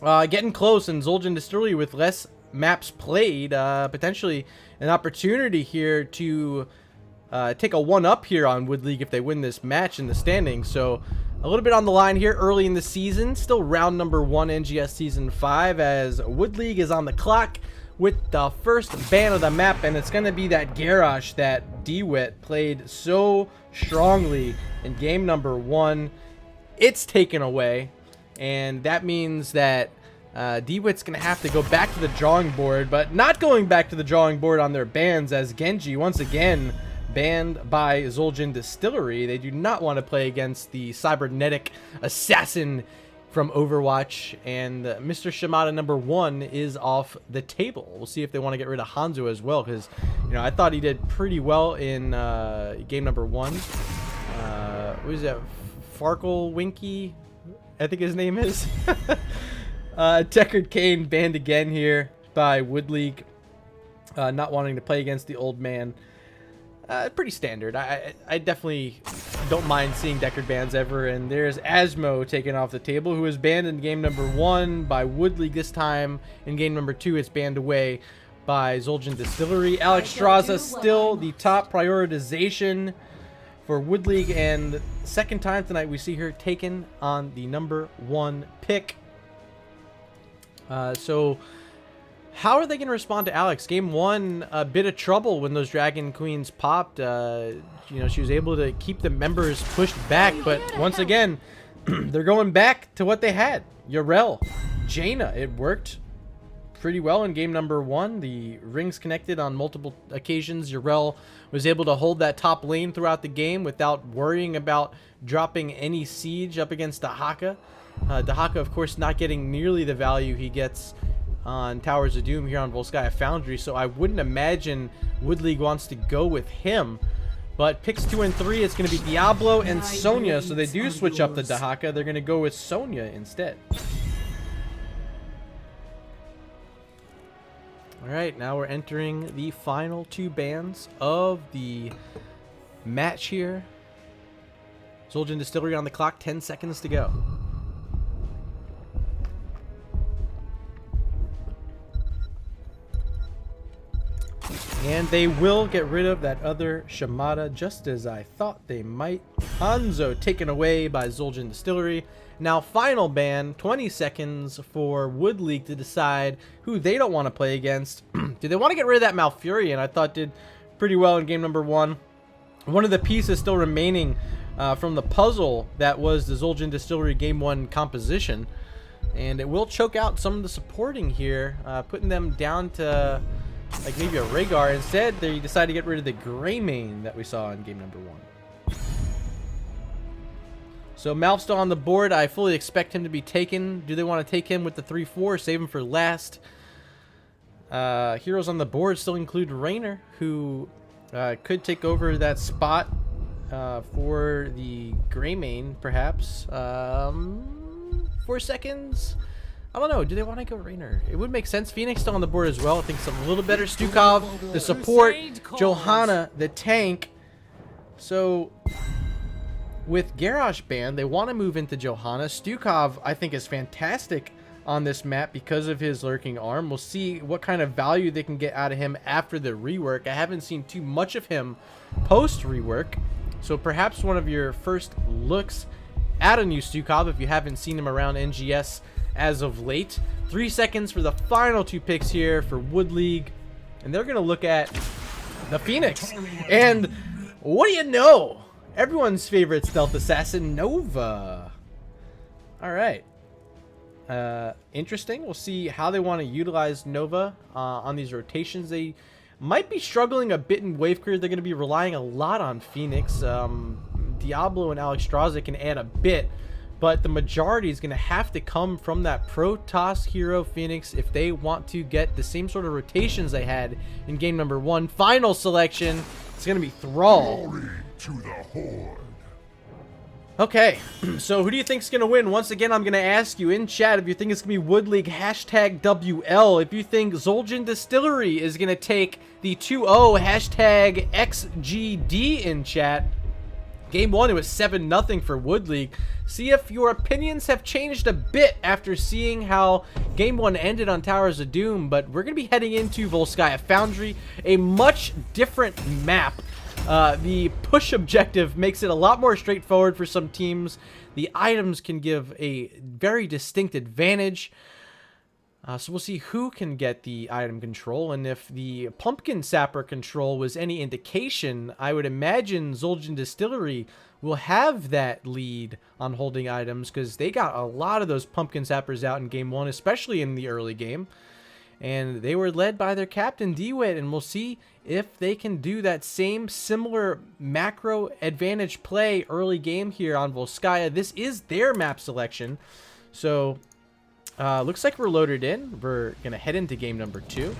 getting close, and Zul'jin Distillery with less maps played, potentially an opportunity here to take a 1-up here on Wood League if they win this match in the standings. So a little bit on the line here early in the season, still round number 1 NGS season 5, as Wood League is on the clock with the first ban of the map, and it's going to be that Garrosh that DeWitt played so strongly in game number 1. It's taken away, and that means that DeWitt's going to have to go back to the drawing board, but not going back to the drawing board on their bans, as Genji once again banned by Zul'jin Distillery. They do not want to play against the cybernetic assassin from Overwatch, and Mr. Shimada number 1 is off the table. We'll see if they want to get rid of Hanzo as well, because, you know, I thought he did pretty well in game number 1. What is that? Farkle Winky, I think his name is. Deckard Cain banned again here by Wood League, not wanting to play against the old man. Pretty standard. I definitely don't mind seeing Deckard bans ever. And there's Asmo taken off the table, who was banned in game number 1 by Wood League. This time in game number 2, it's banned away by Zul'jin Distillery. Alex Straza still the top prioritization for Wood League, and second time tonight we see her taken on the number 1 pick. So how are they going to respond to Alex? Game 1, a bit of trouble when those Dragon Queens popped. You know, she was able to keep the members pushed back, but once again, they're going back to what they had. Yarel, Jaina, it worked pretty well in game number 1. The rings connected on multiple occasions. Yarel was able to hold that top lane throughout the game without worrying about dropping any siege up against Dahaka. Dahaka, of course, not getting nearly the value he gets on Towers of Doom here on Volskaya Foundry, so I wouldn't imagine Wood League wants to go with him. But picks 2 and 3, it's going to be Diablo and Sonya, so they do switch up the Dahaka. They're going to go with Sonya instead. Alright, now we're entering the final 2 bans of the match here. Zul'jin Distillery on the clock, 10 seconds to go. And they will get rid of that other Shimada, just as I thought they might. Hanzo taken away by Zul'jin Distillery. Now final ban, 20 seconds for Wood League to decide who they don't want to play against. Do they want to get rid of that Malfurion? I thought did pretty well in game number 1. One of the pieces still remaining from the puzzle that was the Zul'jin Distillery game 1 composition. And it will choke out some of the supporting here, putting them down to like maybe a Rhaegar. Instead, they decided to get rid of the Greymane that we saw in game number 1. So Malph's still on the board. I fully expect him to be taken. Do they want to take him with the 3-4, save him for last? Heroes on the board still include Raynor, who could take over that spot for the Greymane, perhaps. 4 seconds. I don't know. Do they want to go Raynor? It would make sense. Phoenix still on the board as well. I think something a little better. Stukov, the support. Johanna, the tank. So with Garrosh banned, they want to move into Johanna. Stukov, I think, is fantastic on this map because of his lurking arm. We'll see what kind of value they can get out of him after the rework. I haven't seen too much of him post rework, so perhaps one of your first looks at a new Stukov if you haven't seen him around NGS as of late. 3 seconds for the final 2 picks here for Wood League, and they're gonna look at the Phoenix. And what do you know? Everyone's favorite stealth assassin, Nova. All right. Interesting. We'll see how they want to utilize Nova on these rotations. They might be struggling a bit in wave career. They're going to be relying a lot on Phoenix. Diablo and Alexstrasza can add a bit, but the majority is going to have to come from that Protoss hero Phoenix if they want to get the same sort of rotations they had in game number 1. Final selection. It's going to be Thrall. Glory to the Horde. Okay, so who do you think's gonna win? Once again, I'm gonna ask you in chat if you think it's gonna be Wood League #WL. If you think Zul'jin Distillery is gonna take the 2-0 #XGD in chat. Game 1, it was 7-0 for Wood League. See if your opinions have changed a bit after seeing how Game 1 ended on Towers of Doom. But we're gonna be heading into Volskaya Foundry, a much different map. The push objective makes it a lot more straightforward for some teams. The items can give a very distinct advantage. So we'll see who can get the item control. And if the Pumpkin Sapper control was any indication, I would imagine Zul'jin Distillery will have that lead on holding items because they got a lot of those Pumpkin Sappers out in Game 1, especially in the early game. And they were led by their captain, DeWitt, and we'll see if they can do that same similar macro advantage play early game here on Volskaya. This is their map selection. So, looks like we're loaded in. We're going to head into game number 2.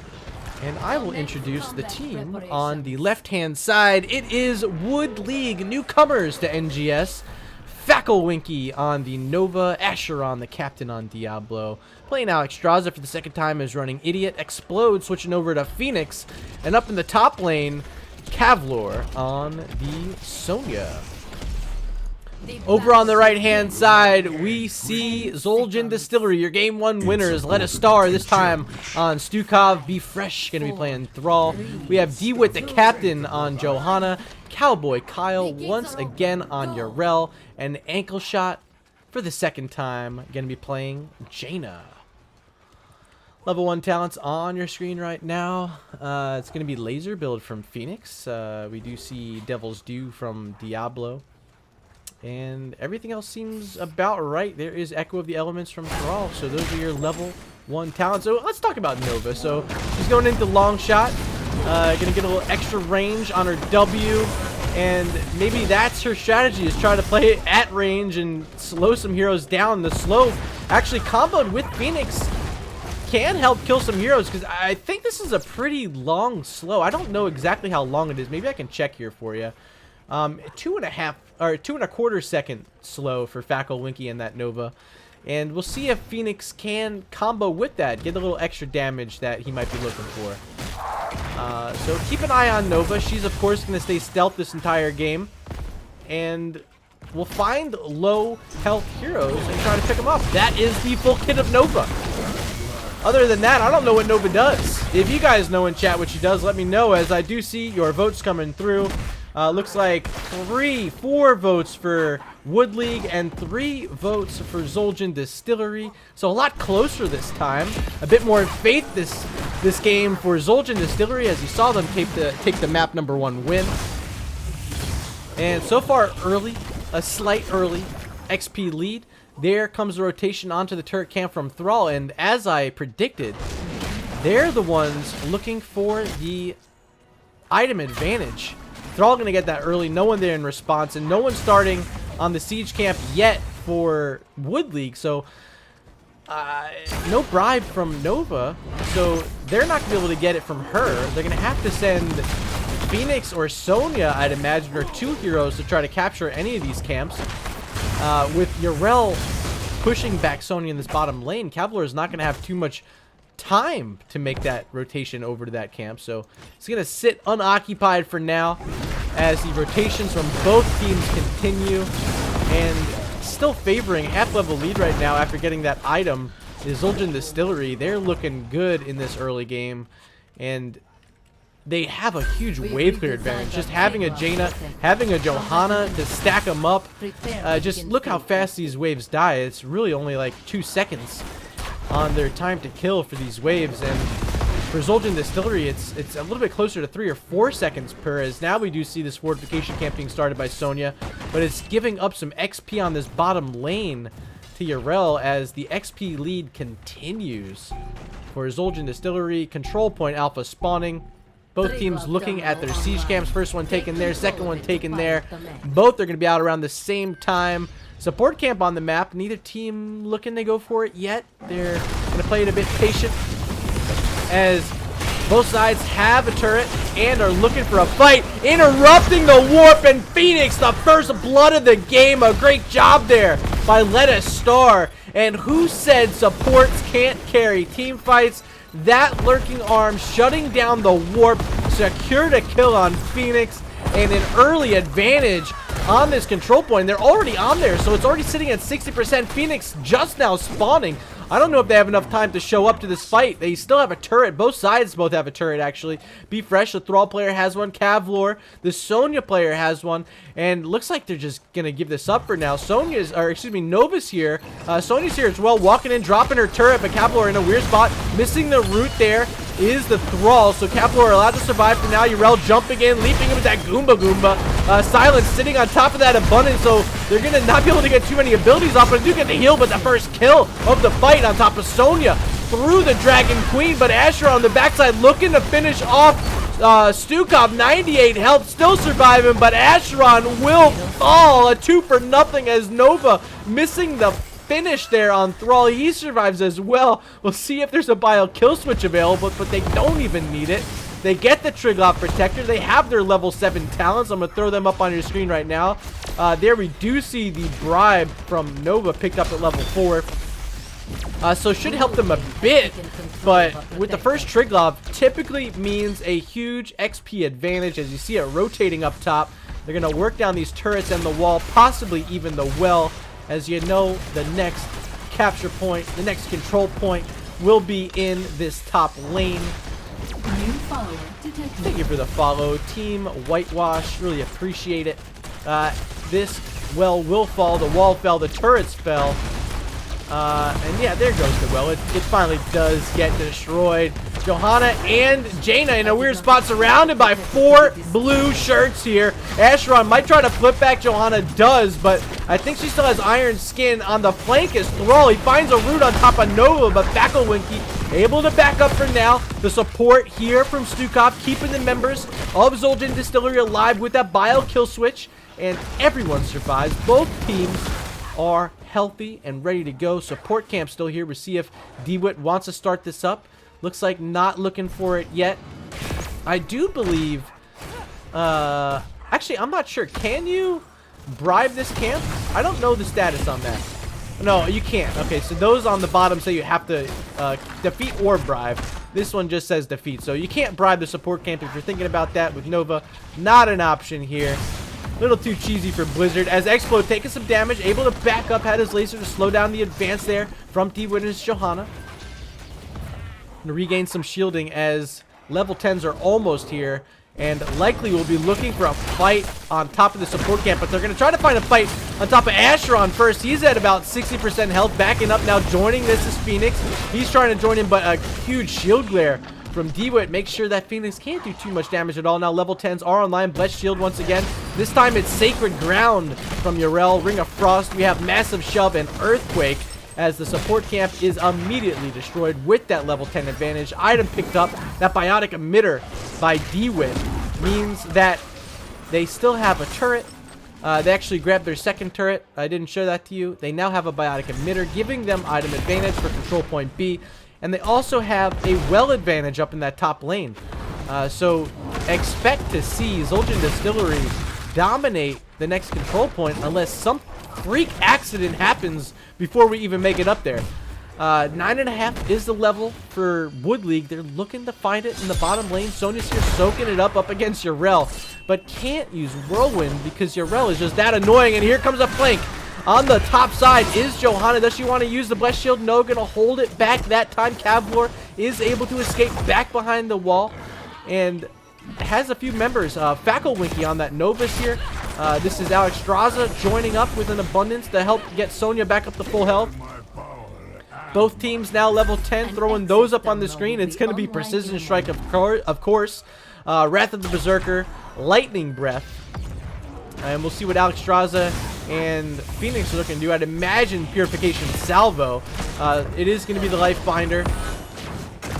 And I will introduce the team on the left-hand side. It is Wood League newcomers to NGS. Fackelwinky on the Nova, Acheron, the captain on Diablo. Playing Alexstrasza for the second time is running Idiot. Explode switching over to Phoenix. And up in the top lane, Kavlor on the Sonya. Over on the right-hand side, we see Zul'jin Distillery, your Game 1 winners. Let a star this time on Stukov. Be Fresh, going to be playing Thrall. We have DeWitt, the captain, on Johanna. Cowboy Kyle once again on Yarel. And Ankle Shot for the second time, going to be playing Jaina. Level 1 talents on your screen right now. It's going to be Laser Build from Phoenix. We do see Devil's Due from Diablo. And everything else seems about right. There is Echo of the Elements from Thrall. So those are your level 1 talents. So let's talk about Nova. So she's going into long shot. Going to get a little extra range on her W. And maybe that's her strategy, is try to play it at range and slow some heroes down. The slow actually comboed with Phoenix can help kill some heroes, because I think this is a pretty long slow. I don't know exactly how long it is. Maybe I can check here for you. 2.5 or 2.25 second slow for Fackelwinky and that Nova. And we'll see if Phoenix can combo with that, get a little extra damage that he might be looking for. So keep an eye on Nova. She's, of course, going to stay stealth this entire game. And we'll find low health heroes and try to pick them up. That is the full kit of Nova. Other than that, I don't know what Nova does. If you guys know in chat what she does, let me know, as I do see your votes coming through. Looks like 4 votes for Wood League and 3 votes for Zul'jin Distillery. So a lot closer this time. A bit more faith this game for Zul'jin Distillery, as you saw them take the map number 1 win. And so far early, a slight early XP lead. There comes the rotation onto the turret camp from Thrall, and as I predicted, they're the ones looking for the item advantage. Thrall going to get that early. No one there in response, and no one starting on the siege camp yet for Wood League. So no bribe from Nova, so they're not going to be able to get it from her. They're going to have to send Phoenix or Sonya, I'd imagine, or 2 heroes to try to capture any of these camps. With Yarel pushing back Sonya in this bottom lane, Cavalier is not going to have too much time to make that rotation over to that camp. So it's going to sit unoccupied for now as the rotations from both teams continue. And still favoring half-level lead right now after getting that item is Zul'jin Distillery. They're looking good in this early game. And they have a huge wave clear advantage. Just having a Jaina, having a Johanna to stack them up. Just look how fast these waves die. It's really only like 2 seconds on their time to kill for these waves. And for Zul'jin Distillery, it's a little bit closer to 3 or 4 seconds per, as now we do see this fortification camp being started by Sonya. But it's giving up some XP on this bottom lane to Yarel as the XP lead continues. For Zul'jin Distillery, control point alpha spawning. Both teams looking at their siege camps. First one taken there, second one taken there. Both are going to be out around the same time. Support camp on the map. Neither team looking to go for it yet. They're going to play it a bit patient as both sides have a turret and are looking for a fight. Interrupting the warp, and Phoenix, the first blood of the game. A great job there by Letta Star. And who said supports can't carry? Team fights. That lurking arm shutting down the warp, secured a kill on Phoenix, and an early advantage on this control point. They're already on there, so it's already sitting at 60%. Phoenix just now spawning. I don't know if they have enough time to show up to this fight. They still have a turret. Both sides both have a turret, actually. Be Fresh, the Thrall player, has one. Cavlor, the Sonya player, has one. And looks like they're just going to give this up for now. Nova's here. Sonya's here as well, walking in, dropping her turret, but Cavlor in a weird spot. Missing the root there is the Thrall. So Cavlor allowed to survive for now. Yarel jumping in, leaping in with that Goomba. Silence sitting on top of that abundance, so they're going to not be able to get too many abilities off, but they do get the heal. But the first kill of the fight on top of Sonya through the Dragon Queen, but Asher on the backside looking to finish off Stukov. 98 health, still surviving, but Asheron will fall. A 2 for nothing as Nova missing the finish there on Thrall. He survives as well. We'll see if there's a bio kill switch available, but they don't even need it. They get the Triglav Protector. They have their level 7 talents. I'm going to throw them up on your screen right now. There we do see the bribe from Nova picked up at level 4. So should help them a bit, but with the first Triglav typically means a huge XP advantage as you see it rotating up top. They're going to work down these turrets and the wall, possibly even the well, as you know the next capture point, the next control point will be in this top lane. Thank you for the follow, Team Whitewash. Really appreciate it. This well will fall. The wall fell. The turrets fell. And yeah, there goes the well. It finally does get destroyed. Johanna and Jaina in a weird spot, surrounded by 4 blue shirts here. Asheron might try to flip back. Johanna does, but I think she still has iron skin. On the flank is Thrall. He finds a root on top of Nova, but Backlewinky able to back up for now. The support here from Stukov, keeping the members of Zul'jin Distillery alive with that bio kill switch, and everyone survives. Both teams are healthy and ready to go. Support camp still here. We'll see if DeWitt wants to start this up. Looks like not looking for it yet. I do believe actually I'm not sure, can you bribe this camp? I don't know the status on that. No, you can't. Okay, so those on the bottom say you have to defeat or bribe. This one just says defeat, so you can't bribe the support camp if you're thinking about that with Nova. Not an option here. Little too cheesy for Blizzard as Explode taking some damage, able to back up, had his laser to slow down the advance there from DeWitt and Johanna. To regain some shielding as level 10s are almost here, and likely will be looking for a fight on top of the support camp, but they're going to try to find a fight on top of Asheron first. He's at about 60% health, backing up now. Joining this is Phoenix. He's trying to join him, but a huge shield glare from DeWitt makes sure that Phoenix can't do too much damage at all. Now level 10s are online. Blessed Shield once again. This time it's Sacred Ground from Yarel. Ring of Frost. We have Massive Shove and Earthquake as the support camp is immediately destroyed with that level 10 advantage. Item picked up. That Biotic Emitter by DeWitt means that they still have a turret. They actually grabbed their second turret. I didn't show that to you. They now have a Biotic Emitter, giving them item advantage for control point B. And they also have a well advantage up in that top lane. So expect to see Zul'jin Distillery dominate the next control point unless freak accident happens before we even make it up there. 9.5 is the level for Wood League. They're looking to find it in the bottom lane. Sonya's here soaking it up against Yarel, but can't use Whirlwind because Yarel is just that annoying. And here comes a flank. On the top side is Johanna. Does she want to use the Blessed Shield? No, gonna hold it back that time. Cavlor is able to escape back behind the wall and has a few members. Winky on that Novus here. This is Alex Straza joining up with an abundance to help get Sonya back up to full health. Both teams now level 10, throwing those up on the screen. It's going to be Precision Strike, of course. Wrath of the Berserker, Lightning Breath. And we'll see what Alex Straza and Phoenix are looking to do. I'd imagine Purification Salvo. It is going to be the Life Binder.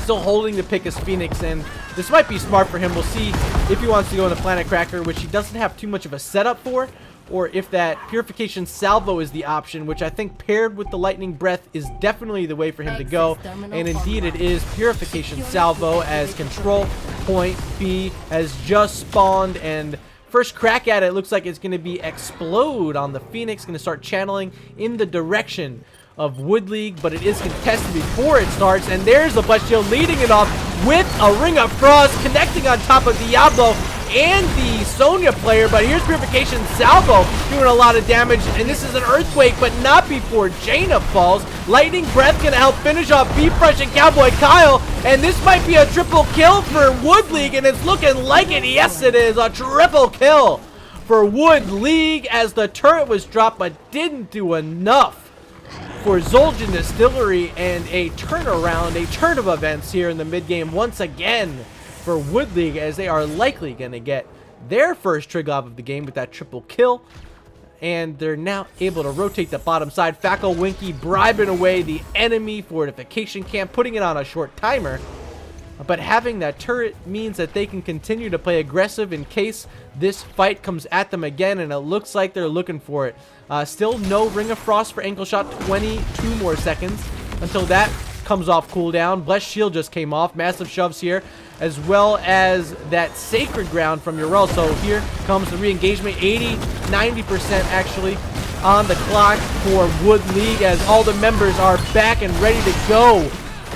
Still holding the pick as Phoenix, and this might be smart for him. We'll see if he wants to go into Planet Cracker, which he doesn't have too much of a setup for, or if that Purification Salvo is the option, which I think paired with the Lightning Breath is definitely the way for him to go. And indeed it is Purification Salvo, as Control Point B has just spawned, and first crack at it looks like it's going to be Explode on the Phoenix. Going to start channeling in the direction of Wood League, but it is contested before it starts. And there's the Blessed Shield leading it off with a Ring of Frost connecting on top of Diablo and the Sonya player. But here's Purification Salvo doing a lot of damage, and this is an Earthquake, but not before Jaina falls. Lightning Breath gonna help finish off B-Fresh and Cowboy Kyle, and this might be a triple kill for Wood League, and it's looking like it. Yes, it is a triple kill for Wood League, as the turret was dropped but didn't do enough for Zul'jin Distillery, and a turnaround, a turn of events here in the mid game once again for Wood League, as they are likely going to get their first trig off of the game with that triple kill. And they're now able to rotate the bottom side. Winky bribing away the enemy fortification camp, putting it on a short timer. But having that turret means that they can continue to play aggressive in case this fight comes at them again, and it looks like they're looking for it. Still no Ring of Frost for Ankle Shot, 22 more seconds until that comes off cooldown. Blessed Shield just came off. Massive shoves here, as well as that Sacred Ground from Yarel. So here comes the re-engagement, 80-90% actually on the clock for Wood League, as all the members are back and ready to go.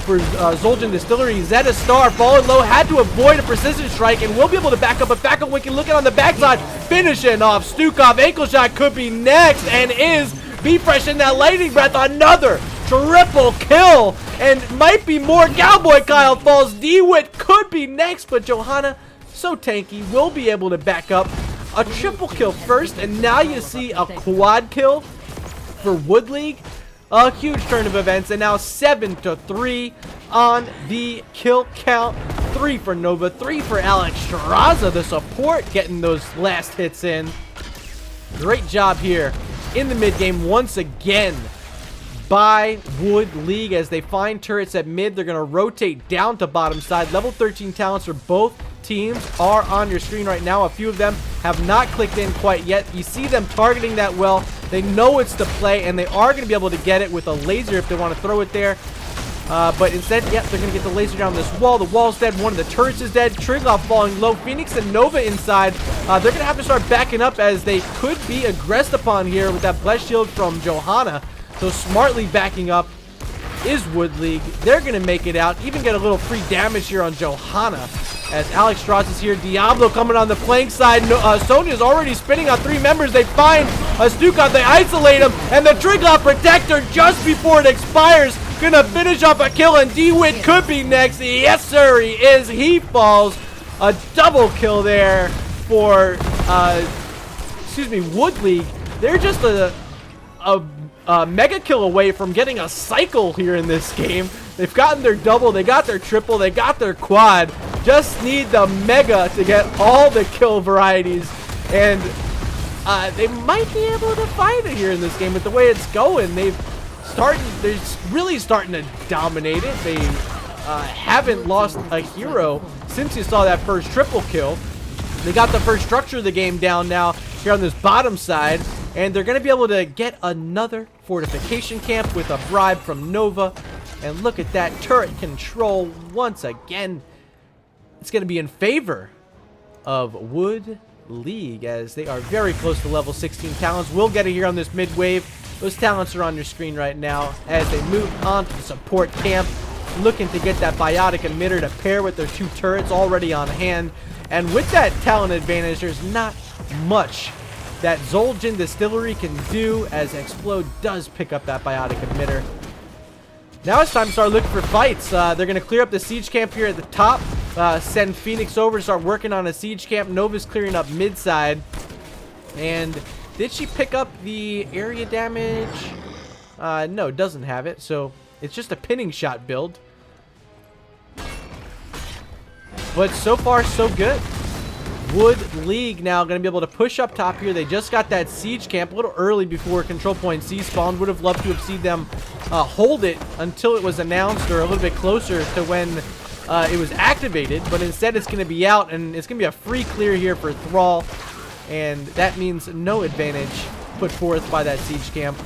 For Zul'jin Distillery, Zeta Star falling low, had to avoid a Precision Strike, and will be able to back up. But Fackel Winky looking on the backside, finishing off Stukov. Ankle Shot could be next, and is B-Fresh in that Lightning Breath. Another triple kill, and might be more. Cowboy Kyle falls. DeWitt could be next, but Johanna, so tanky, will be able to back up. A triple kill first, and now you see a quad kill for Wood League. A huge turn of events, and now 7-3 on the kill count. 3 for Nova, 3 for Alex Straza, the support, getting those last hits in. Great job here in the mid game once again by Wood League, as they find turrets at mid. They're going to rotate down to bottom side. Level 13 talents for both teams are on your screen right now. A few of them have not clicked in quite yet. You see them targeting that well. They know it's the play, and they are going to be able to get it with a laser if they want to throw it there. But instead, yep, they're going to get the laser down this wall. The wall's dead. One of the turrets is dead. Triglav falling low. Phoenix and Nova inside. They're going to have to start backing up, as they could be aggressed upon here with that Blessed Shield from Johanna. So smartly backing up is Wood League. They're going to make it out. Even get a little free damage here on Johanna, as Alex Strauss is here. Diablo coming on the flank side. Sonya's already spinning on 3 members. They find a Stukov. They isolate him. And the Triglav Protector, just before it expires, gonna finish off a kill. And DeWitt could be next. Yes, sir, he is. He falls. A double kill there for, Wood League. They're just a mega kill away from getting a cycle here in this game. They've gotten their double, they got their triple, they got their quad. Just need the mega to get all the kill varieties, and they might be able to find it here in this game with the way it's going. They're really starting to dominate it. They haven't lost a hero since you saw that first triple kill. They got the first structure of the game down now here on this bottom side, and they're going to be able to get another fortification camp with a bribe from Nova. And look at that turret control once again. It's going to be in favor of Wood League, as they are very close to level 16 talents. We'll get it here on this mid wave. Those talents are on your screen right now as they move on to the support camp, looking to get that biotic emitter to pair with their 2 turrets already on hand. And with that talent advantage, there's not much that Zul'jin Distillery can do, as Explode does pick up that biotic emitter. Now it's time to start looking for fights. They're going to clear up the siege camp here at the top, send Phoenix over to start working on a siege camp. Nova's clearing up mid side. And did she pick up the area damage? No, doesn't have it. So it's just a pinning shot build. But so far, so good. Wood League now going to be able to push up top here. They just got that siege camp a little early before control point C spawned. Would have loved to have seen them hold it until it was announced, or a little bit closer to when it was activated. But instead, it's going to be out, and it's going to be a free clear here for Thrall. And that means no advantage put forth by that siege camp.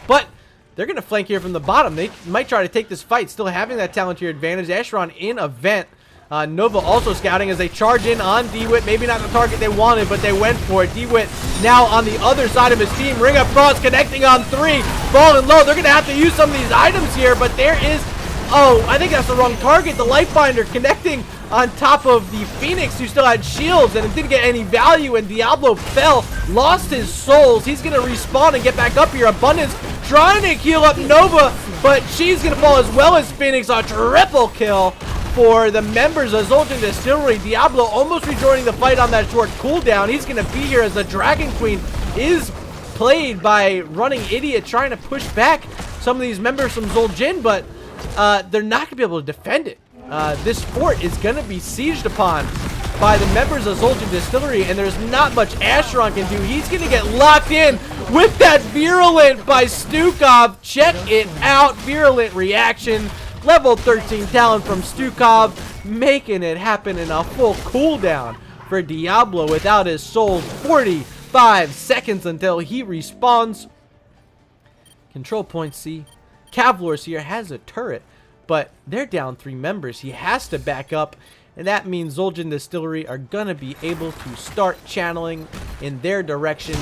But they're going to flank here from the bottom. They might try to take this fight, still having that talent here advantage. Acheron in a vent. Nova also scouting as they charge in on DeWitt. Maybe not the target they wanted, but they went for it. DeWitt now on the other side of his team. Ring of Frost connecting on 3. Falling low. They're going to have to use some of these items here, but there is... Oh, I think that's the wrong target. The Lightbinder connecting on top of the Phoenix, who still had shields, and it didn't get any value, and Diablo fell, lost his souls. He's going to respawn and get back up here. Abundance trying to heal up Nova, but she's going to fall as well as Phoenix. A triple kill for the members of Zul'jin Distillery. Diablo almost rejoining the fight on that short cooldown. He's going to be here as the Dragon Queen is played by Running Idiot, trying to push back some of these members from Zul'jin, but they're not going to be able to defend it. This fort is going to be sieged upon by the members of Zul'jin Distillery, and there's not much Acheron can do. He's going to get locked in with that Virulent by Stukov. Check it out. Virulent reaction. Level 13 talent from Stukov, making it happen in a full cooldown for Diablo without his souls. 45 seconds until he respawns. Control point C. Kavlor's here, has a turret, but they're down 3 members. He has to back up, and that means Zul'jin Distillery are going to be able to start channeling in their direction.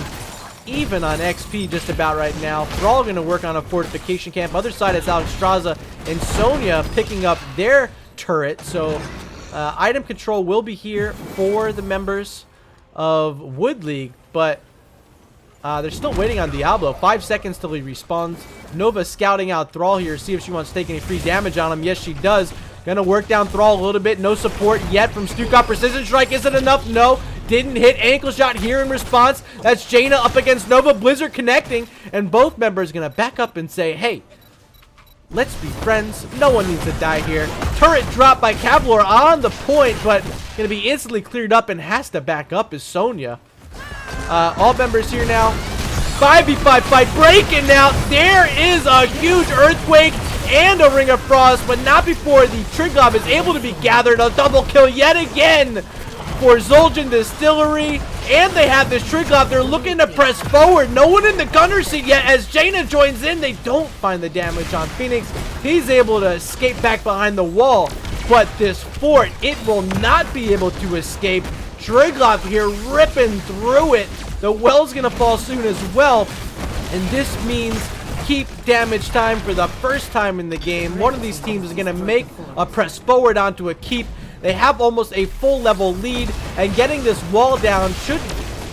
Even on XP just about right now. Thrall going to work on a fortification camp. Other side is Alexstrasza and Sonya picking up their turret. So item control will be here for the members of Wood League, but they're still waiting on Diablo. 5 seconds till he respawns. Nova scouting out Thrall here, see if she wants to take any free damage on him. Yes, she does. Gonna work down Thrall a little bit. No support yet from Stukov. Precision strike, is it enough? No. Didn't hit. Ankle shot here in response. That's Jaina up against Nova. Blizzard connecting, and both members gonna back up and say, hey, let's be friends. No one needs to die here. Turret drop by Kavlor on the point, but gonna be instantly cleared up, and has to back up is Sonya. All members here now. 5v5 fight breaking out. There is a huge earthquake and a Ring of Frost, but not before the Triglav is able to be gathered. A double kill yet again for Zul'jin Distillery, and they have this Triglav. They're looking to press forward. No one in the gunner seat yet. As Jaina joins in, they don't find the damage on Phoenix. He's able to escape back behind the wall, but this fort, it will not be able to escape. Triglav here ripping through it. The well's gonna fall soon as well, and this means keep damage time for the first time in the game. One of these teams is gonna make a press forward onto a keep. They have almost a full level lead, and getting this wall down should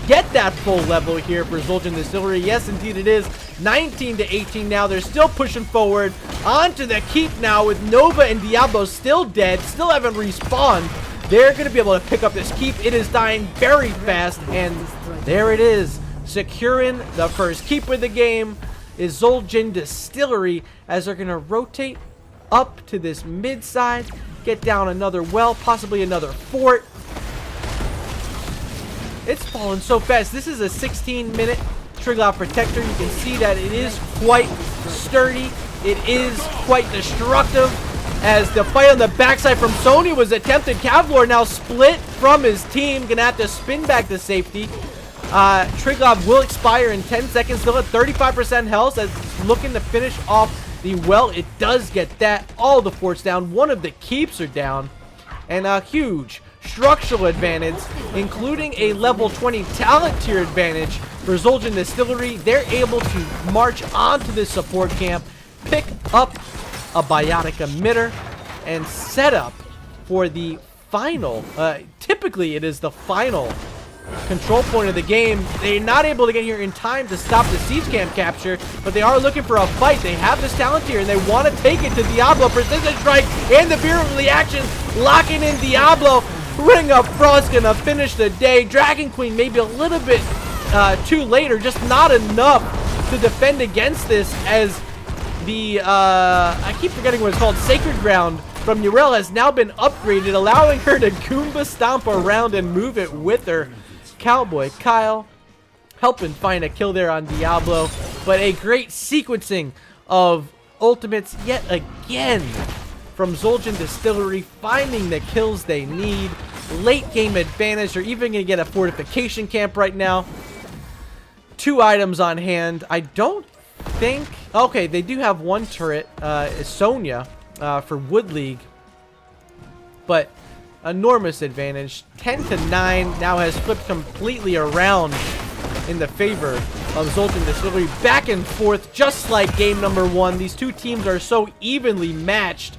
get that full level here for Zul'jin Distillery. Yes, indeed it is. 19 to 18 now. They're still pushing forward onto the keep now, with Nova and Diablo still dead, still haven't respawned. They're going to be able to pick up this keep. It is dying very fast, and there it is. Securing the first keep of the game is Zul'jin Distillery, as they're going to rotate up to this mid side, get down another well, possibly another fort. It's falling so fast. This is a 16-minute Triglav Protector. You can see that it is quite sturdy. It is quite destructive, as the fight on the backside from Sony was attempted. Kavlor now split from his team. Gonna have to spin back to safety. Triglav will expire in 10 seconds. Still at 35% health, as it's looking to finish off the well. It does get that. All the forts down. One of the keeps are down. And a huge structural advantage, including a level 20 talent tier advantage for Zul'jin Distillery. They're able to march onto this support camp, pick up a biotic emitter, and set up for the final, typically it is the final control point of the game. They're not able to get here in time to stop the siege camp capture, but they are looking for a fight. They have this talent here, and they want to take it to Diablo. Precision Strike and the virulent reaction, locking in Diablo. Ring of Frost gonna finish the day. Dragon Queen maybe a little bit too late, or just not enough to defend against this, as the, I keep forgetting what it's called, Sacred Ground from Yrel has now been upgraded, allowing her to Goomba stomp around and move it with her. Cowboy Kyle helping find a kill there on Diablo, but a great sequencing of ultimates yet again from Zul'jin Distillery, finding the kills they need. Late game advantage. They're even going to get a fortification camp right now. 2 items on hand. I don't think... Okay, they do have 1 turret, Sonya, for Wood League, but enormous advantage. 10-9 now has flipped completely around in the favor of Zul'jin Distillery. Back and forth, just like game number 1. These two teams are so evenly matched,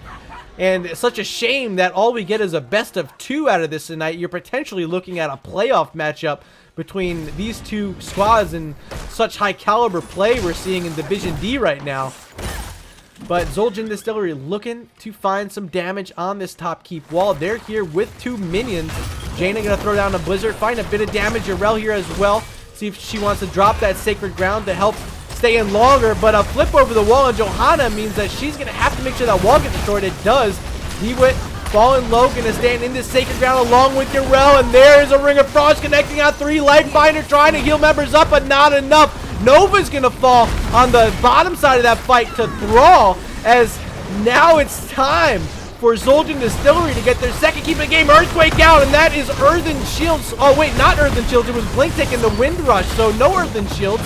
and it's such a shame that all we get is a best of 2 out of this tonight. You're potentially looking at a playoff matchup between these two squads, and such high caliber play we're seeing in Division D right now. But Zul'jin Distillery looking to find some damage on this top keep wall. They're here with 2 minions. Jaina gonna throw down a Blizzard, find a bit of damage. Yrel here as well. See if she wants to drop that Sacred Ground to help stay in longer. But a flip over the wall on Johanna means that she's gonna have to make sure that wall gets destroyed. It does. Dewit falling low, gonna stand in this Sacred Ground along with Yrel. And there's a Ring of Frost connecting on 3. Lifebinder trying to heal members up, but not enough. Nova's gonna fall on the bottom side of that fight to Thrall, as now it's time for Zul'jin Distillery to get their second keep of the game. Earthquake out, and that is Earthen Shields. Oh wait, not Earthen Shields, it was Blink taking the Wind Rush, so no Earthen Shields.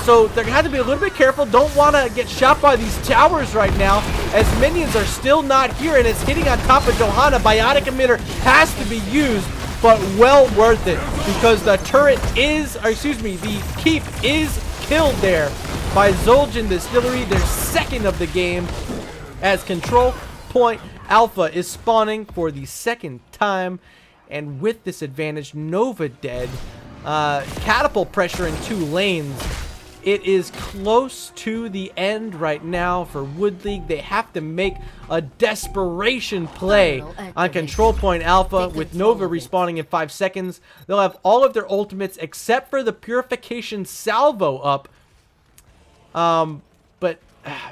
So they're gonna have to be a little bit careful. Don't want to get shot by these towers right now, as minions are still not here, and it's hitting on top of Johanna. Biotic emitter has to be used, but well worth it, because the turret is, or excuse me, the keep is killed there by Zul'jin Distillery, their second of the game, as Control Point Alpha is spawning for the second time. And with this advantage, Nova dead, catapult pressure in 2 lanes. It is close to the end right now for Wood League. They have to make a desperation play on Control Point Alpha, with Nova respawning in 5 seconds. They'll have all of their ultimates except for the Purification Salvo up. But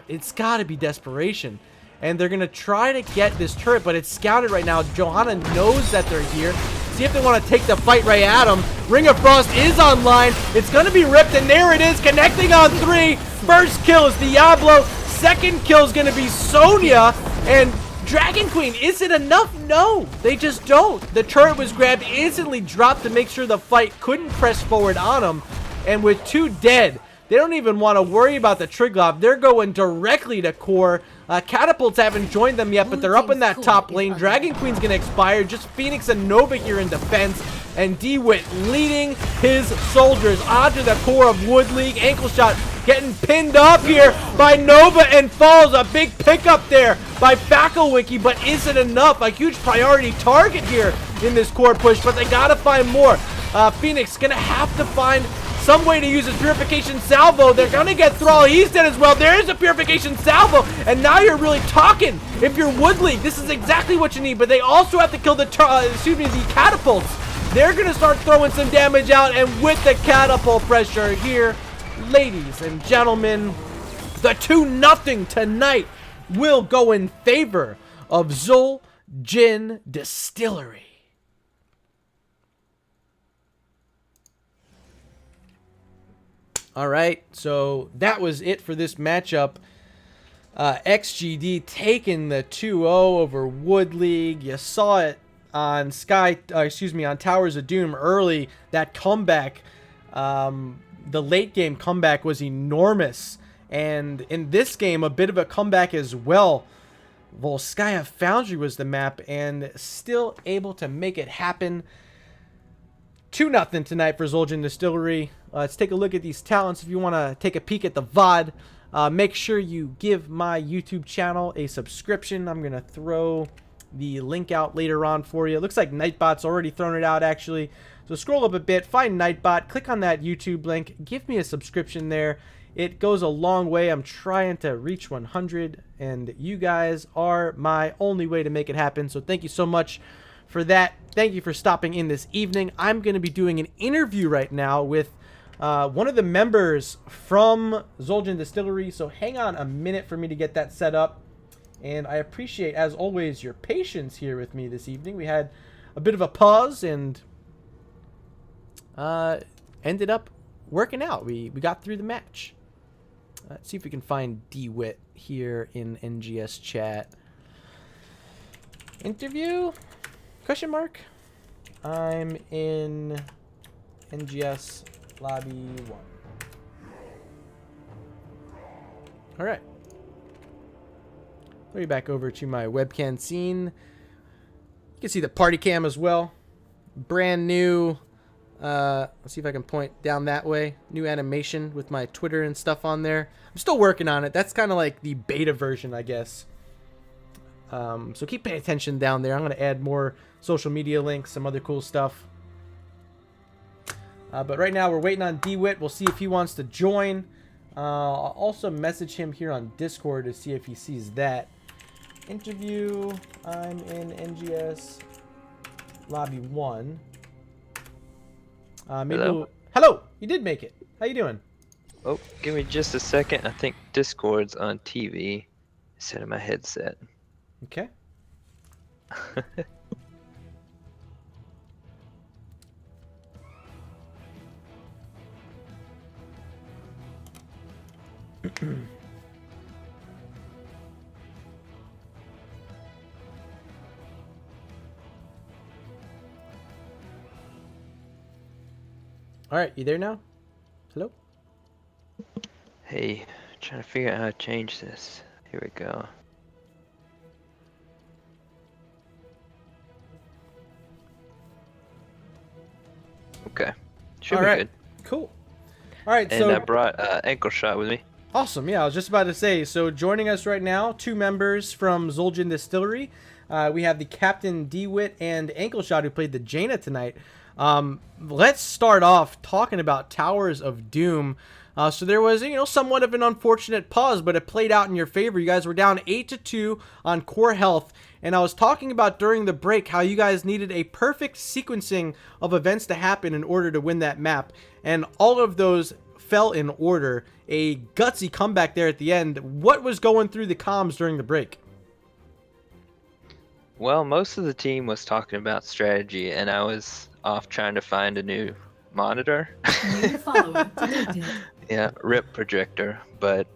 it's got to be desperation. And they're going to try to get this turret, but it's scouted right now. Johanna knows that they're here. See if they want to take the fight right at them. Ring of Frost is online. It's going to be ripped, and there it is, connecting on 3. First kill is Diablo. Second kill is going to be Sonya. And Dragon Queen, is it enough? No, they just don't. The turret was grabbed, instantly dropped to make sure the fight couldn't press forward on them. And with 2 dead, they don't even want to worry about the Triglav. They're going directly to core. Catapults haven't joined them yet, but they're up in that top lane. Dragon Queen's going to expire. Just Phoenix and Nova here in defense. And Dewit leading his soldiers onto the core of Wood League. Ankle shot getting pinned up here by Nova, and falls. A big pickup there by Fackelwiki, but is it enough? A huge priority target here in this core push, but they got to find more. Phoenix going to have to find some way to use his Purification Salvo. They're gonna get Thrall. He's dead as well. There's a Purification Salvo, and now you're really talking. If you're Wood League, this is exactly what you need. But they also have to kill the the catapults. They're gonna start throwing some damage out, and with the catapult pressure here, ladies and gentlemen, the 2-0 tonight will go in favor of Zul'jin Distillery. All right, so that was it for this matchup. XGD taking the 2-0 over Wood League. You saw it on on Towers of Doom early. That comeback, the late game comeback was enormous, and in this game a bit of a comeback as well. Volskaya Foundry was the map, and still able to make it happen. 2-0 tonight for Zul'jin Distillery. Let's take a look at these talents. If you want to take a peek at the VOD, make sure you give my YouTube channel a subscription. I'm going to throw the link out later on for you. It looks like Nightbot's already thrown it out, actually. So scroll up a bit, find Nightbot, click on that YouTube link, give me a subscription there. It goes a long way. I'm trying to reach 100, and you guys are my only way to make it happen. So thank you so much for that. Thank you for stopping in this evening. I'm going to be doing an interview right now with one of the members from Zul'jin Distillery. So hang on a minute for me to get that set up. And I appreciate, as always, your patience here with me this evening. We had a bit of a pause and ended up working out. We got through the match. Let's see if we can find DeWitt here in NGS chat. Interview? Question mark? I'm in NGS lobby 1. All right. Let me back over to my webcam scene. You can see the party cam as well. Brand new. Let's see if I can point down that way. New animation with my Twitter and stuff on there. I'm still working on it. That's kind of like the beta version, I guess. So keep paying attention down there. I'm going to add more social media links, some other cool stuff. But right now we're waiting on DeWitt. We'll see if he wants to join. I'll also message him here on Discord to see if he sees that. Interview. I'm in NGS lobby 1. Hello? Hello! You did make it. How you doing? Oh, give me just a second. I think Discord's on TV instead of my headset. Okay. All right, you there now? Hello? Hey, trying to figure out how to change this. Here we go. Okay, should All be right. good. Cool. All right, And so I brought ankle shot with me. awesome. Yeah, I was just about to say. So joining us right now, 2 members from Zul'jin Distillery. We have the Captain DeWitt and Ankleshot who played the Jaina tonight. Let's start off talking about Towers of Doom. So there was, somewhat of an unfortunate pause, but it played out in your favor. You guys were down 8-2 on core health, and I was talking about during the break how you guys needed a perfect sequencing of events to happen in order to win that map, and all of those fell in order. A gutsy comeback there at the end. What was going through the comms during the break? Well, most of the team was talking about strategy, and I was off trying to find a new monitor. New follower detected. Yeah, rip projector. But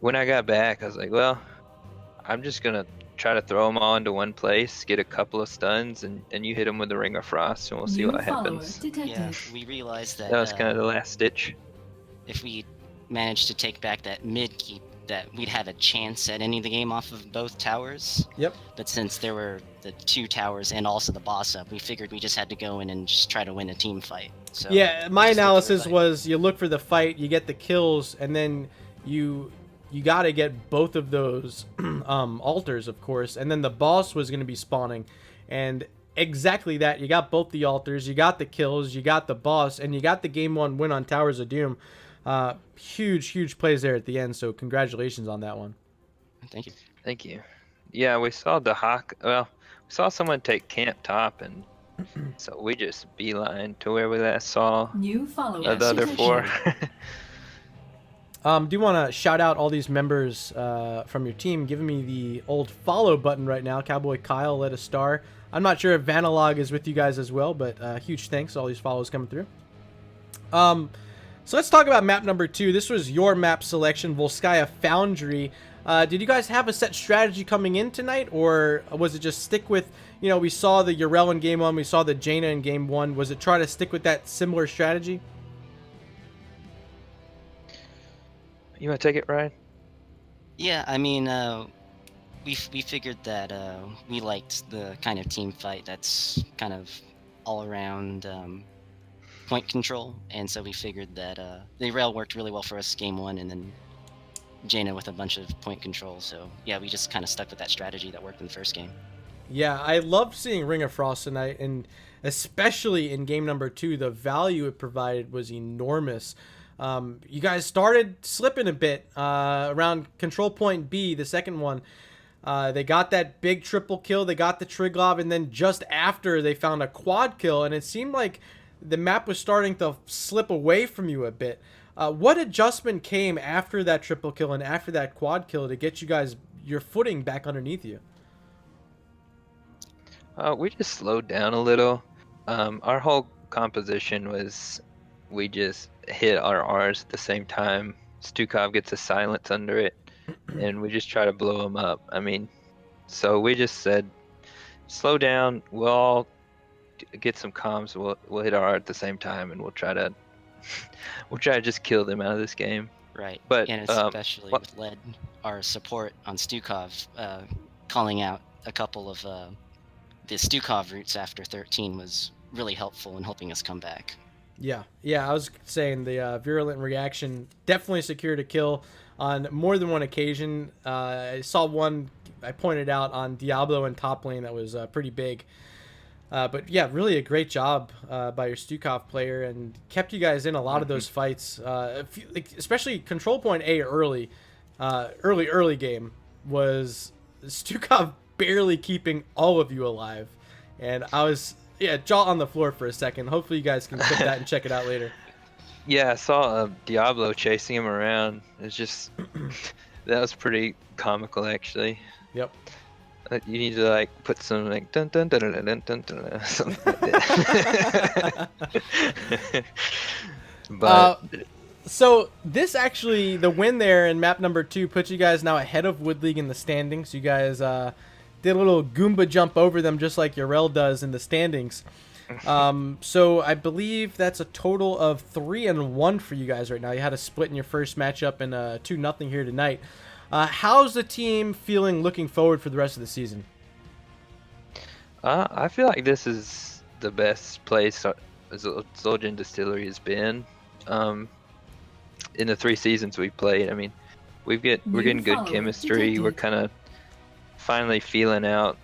when I got back, I was like, well, I'm just gonna try to throw them all into one place, get a couple of stuns, and you hit them with the Ring of Frost, and we'll see New what follower happens. detected. Yeah, we realized that That was kind of the last ditch. if we managed to take back that mid keep, that we'd have a chance at ending the game off of both towers. Yep. But since there were the 2 towers and also the boss up, we figured we just had to go in and just try to win a team fight. So Yeah, we my just looked for a analysis fight. was you look for the fight, you get the kills, and then you got to get both of those altars, of course, and then the boss was going to be spawning, and exactly that. You got both the altars, you got the kills, you got the boss, and you got the game 1 win on Towers of Doom. Huge plays there at the end, so congratulations on that one. Thank you. Thank you. Yeah, we saw the Hawk. Well, we saw someone take camp top, and so we just beeline to where we last saw New follower the other detected. 4. Do you want to shout out all these members from your team giving me the old follow button right now? Cowboy Kyle led a star. I'm not sure if Vanalog is with you guys as well, but huge thanks to all these follows coming through. So let's talk about map number 2. This was your map selection, Volskaya Foundry. Did you guys have a set strategy coming in tonight, or was it just stick with, we saw the Urel in game 1, we saw the Jaina in game 1. Was it try to stick with that similar strategy? You want to take it, Ryan? Yeah, I mean, we figured that we liked the kind of team fight that's kind of all around point control, and so we figured that the rail worked really well for us game 1, and then Jaina with a bunch of point control. So yeah, we just kind of stuck with that strategy that worked in the first game. Yeah, I loved seeing Ring of Frost tonight, and especially in game number 2, the value it provided was enormous. You guys started slipping a bit around control point B, the second one. They got that big triple kill, they got the Triglav, and then just after they found a quad kill, and it seemed like the map was starting to slip away from you a bit. What adjustment came after that triple kill and after that quad kill to get you guys your footing back underneath you? We just slowed down a little. Our whole composition was we just hit our R's at the same time. Stukov gets a silence under it, and we just try to blow him up. I mean, so we just said, slow down. We'll all get some comms. We'll hit our R at the same time, and we'll try to just kill them out of this game. Right, But and especially with lead, our support on Stukov calling out a couple of the Stukov routes after 13 was really helpful in helping us come back. Yeah, I was saying the virulent reaction definitely secured a kill on more than one occasion. I saw one I pointed out on Diablo in top lane that was pretty big. But yeah, really a great job by your Stukov player, and kept you guys in a lot of those fights. Especially control point A early game was Stukov barely keeping all of you alive, and I was jaw on the floor for a second. Hopefully you guys can clip that and check it out later. Yeah, I saw Diablo chasing him around. It's just that was pretty comical, actually. Yep. You need to like put some like dun dun dun dun dun dun dun something like that. But So this actually, the win there in map number 2 puts you guys now ahead of Wood League in the standings. You guys did a little Goomba jump over them just like Yarel does in the standings. So I believe that's a total of 3-1 for you guys right now. You had a split in your first matchup and 2-0 here tonight. How's the team feeling looking forward for the rest of the season? I feel like this is the best place Zul'jin Distillery has been in the 3 seasons we've played. I mean, we're getting good chemistry. We're kind of finally feeling out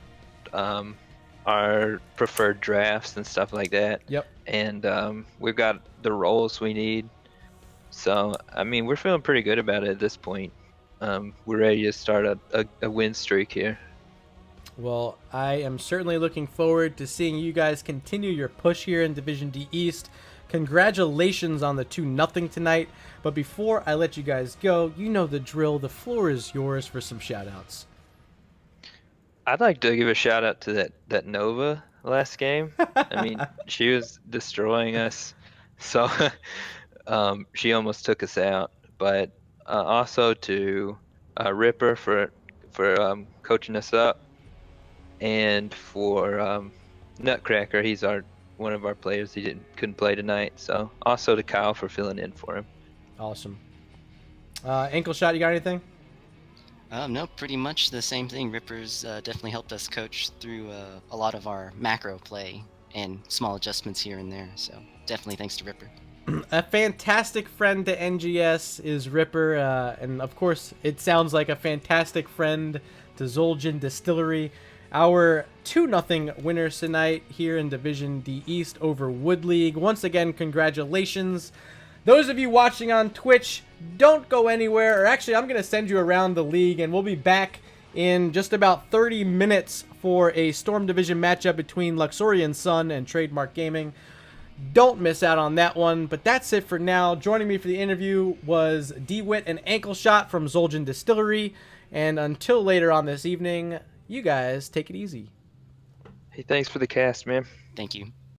our preferred drafts and stuff like that. Yep. And we've got the roles we need. So, I mean, we're feeling pretty good about it at this point. We're ready to start a win streak here. Well, I am certainly looking forward to seeing you guys continue your push here in Division D East. Congratulations on the 2-0 tonight. But before I let you guys go, you know the drill. The floor is yours for some shout-outs. I'd like to give a shout out to that Nova last game. I mean, she was destroying us. So she almost took us out. But also to Ripper for coaching us up, and for Nutcracker, he's one of our players. He couldn't play tonight. So also to Kyle for filling in for him. Awesome. Ankle shot, you got anything? No, pretty much the same thing. Ripper's definitely helped us coach through a lot of our macro play and small adjustments here and there. So definitely thanks to Ripper. A fantastic friend to NGS is Ripper, and of course it sounds like a fantastic friend to Zul'jin Distillery. Our 2-0 winners tonight here in Division D East over Wood League. Once again, congratulations. Those of you watching on Twitch, don't go anywhere, or actually I'm going to send you around the league, and we'll be back in just about 30 minutes for a Storm Division matchup between Luxorian Sun and Trademark Gaming. Don't miss out on that one, but that's it for now. Joining me for the interview was DeWitt and Ankle Shot from Zul'jin Distillery, and until later on this evening, you guys take it easy. Hey, thanks for the cast, man. Thank you.